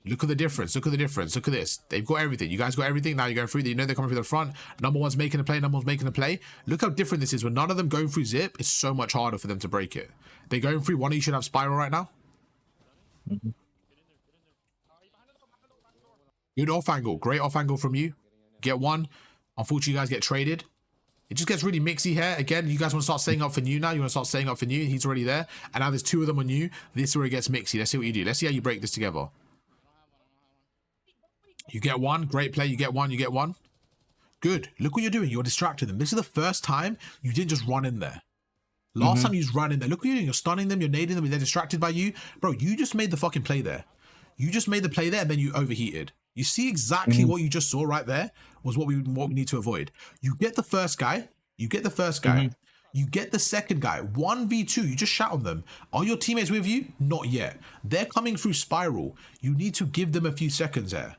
Look at the difference. Look at the difference. Look at this. They've got everything. You guys got everything. Now you're going through. You know they're coming through the front. Number one's making a play. Number one's making a play. Look how different this is. When none of them going through zip, it's so much harder for them to break it. They're going through. One of you should have spiral right now. Good off angle. Great off angle from you. Get one. Unfortunately, you guys get traded. It just gets really mixy here. Again, you guys want to start staying up for new now. You want to start staying up for new. He's already there. And now there's 2 of them on you. This is where it gets mixy. Let's see what you do. Let's see how you break this together. You get one. Great play. You get one. You get one. Good. Look what you're doing. You're distracting them. This is the first time you didn't just run in there. Last time you just ran in there. Look what you're doing. You're stunning them. You're nading them. And they're distracted by you. Bro, you just made the fucking play there. You just made the play there and then you overheated. You see exactly what you just saw right there was what we need to avoid. You get the first guy. You get the first guy. You get the second guy. 1v2. You just shout on them. Are your teammates with you? Not yet. They're coming through spiral. You need to give them a few seconds there.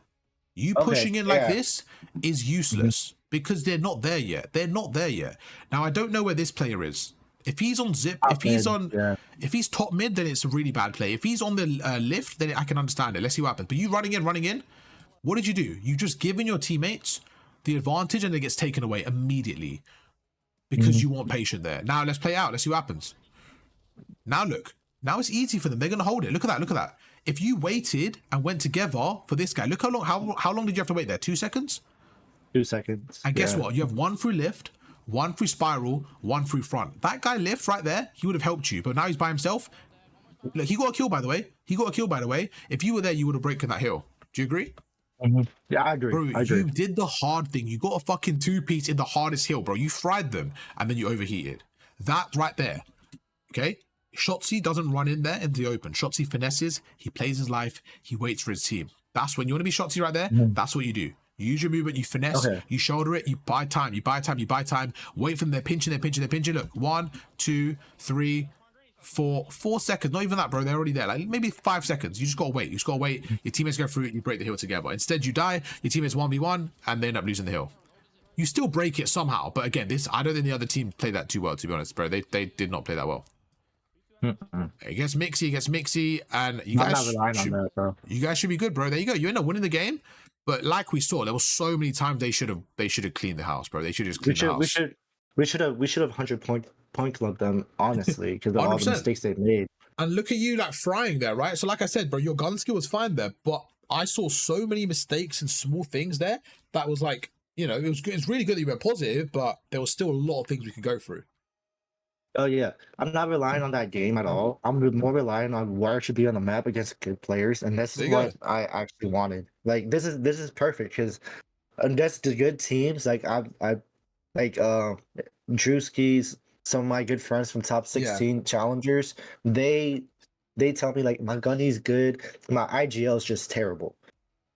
You pushing in like this is useless because they're not there yet. They're not there yet. Now, I don't know where this player is. If he's on zip, if he's top mid, then it's a really bad play. If he's on the lift, then I can understand it. Let's see what happens. But you running in. What did you do? You just given your teammates the advantage and it gets taken away immediately because you want patient there. Now let's play out. Let's see what happens. Now look. Now it's easy for them. They're going to hold it. Look at that. Look at that. If you waited and went together for this guy, look how long did you have to wait there? 2 seconds? 2 seconds. And guess what? You have 1 through lift, 1 through spiral, 1 through front. That guy lift right there, he would have helped you. But now he's by himself. Look, he got a kill, by the way. If you were there, you would have broken that hill. Do you agree? Yeah, I agree. Bro, you did the hard thing. You got a fucking 2-piece in the hardest hill, bro. You fried them and then you overheated. That right there. Okay? Shotzi doesn't run in there in the open. Shotzi finesses. He plays his life. He waits for his team. That's when you want to be Shotzi right there. That's what you do. You use your movement. You finesse. You shoulder it. You buy time. Wait for them. They're pinching. Look, 1, 2, 3, 4 seconds. Not even that, bro. They're already there. Like maybe 5 seconds. You just gotta wait. Your teammates go through it. You break the hill together. Instead, you die. Your teammates 1v1, and they end up losing the hill. You still break it somehow, but again, I don't think the other team played that too well. To be honest, bro, they did not play that well. It gets mixy, and you guys should be good, bro. There you go. You end up winning the game, but like we saw, there were so many times they should have cleaned the house, bro. They should just clean the house. We should have 100-point club them, honestly, because of all the mistakes they've made. And look at you like frying there, right? So like I said, bro, your gun skill was fine there, but I saw so many mistakes and small things there that was like, it was good. It's really good that you went positive, but there was still a lot of things we could go through. Oh yeah, I'm not relying on that game at all. I'm more relying on where I should be on the map against good players, and this is what I actually wanted. Like this is perfect because that's the good teams. Like I like Drewski's, some of my good friends from top 16 challengers. They tell me like my gunny's good, my IGL is just terrible,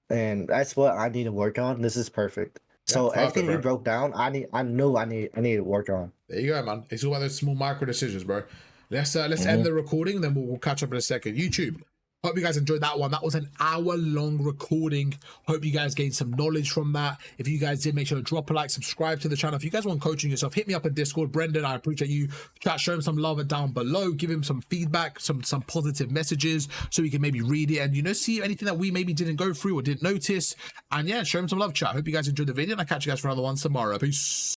and that's what I need to work on. This is perfect. So everything you broke down, I need to work on. There you go, man. It's all about those small micro decisions, bro. Let's end the recording, then we'll catch up in a second. YouTube. Hope you guys enjoyed that one. That was an hour-long recording. Hope you guys gained some knowledge from that. If you guys did, make sure to drop a like, subscribe to the channel. If you guys want coaching yourself, hit me up in Discord. Brendan, I appreciate you. Chat, show him some love down below. Give him some feedback, some positive messages so he can maybe read it and, see anything that we maybe didn't go through or didn't notice. And yeah, show him some love, chat. Hope you guys enjoyed the video, and I'll catch you guys for another one tomorrow. Peace.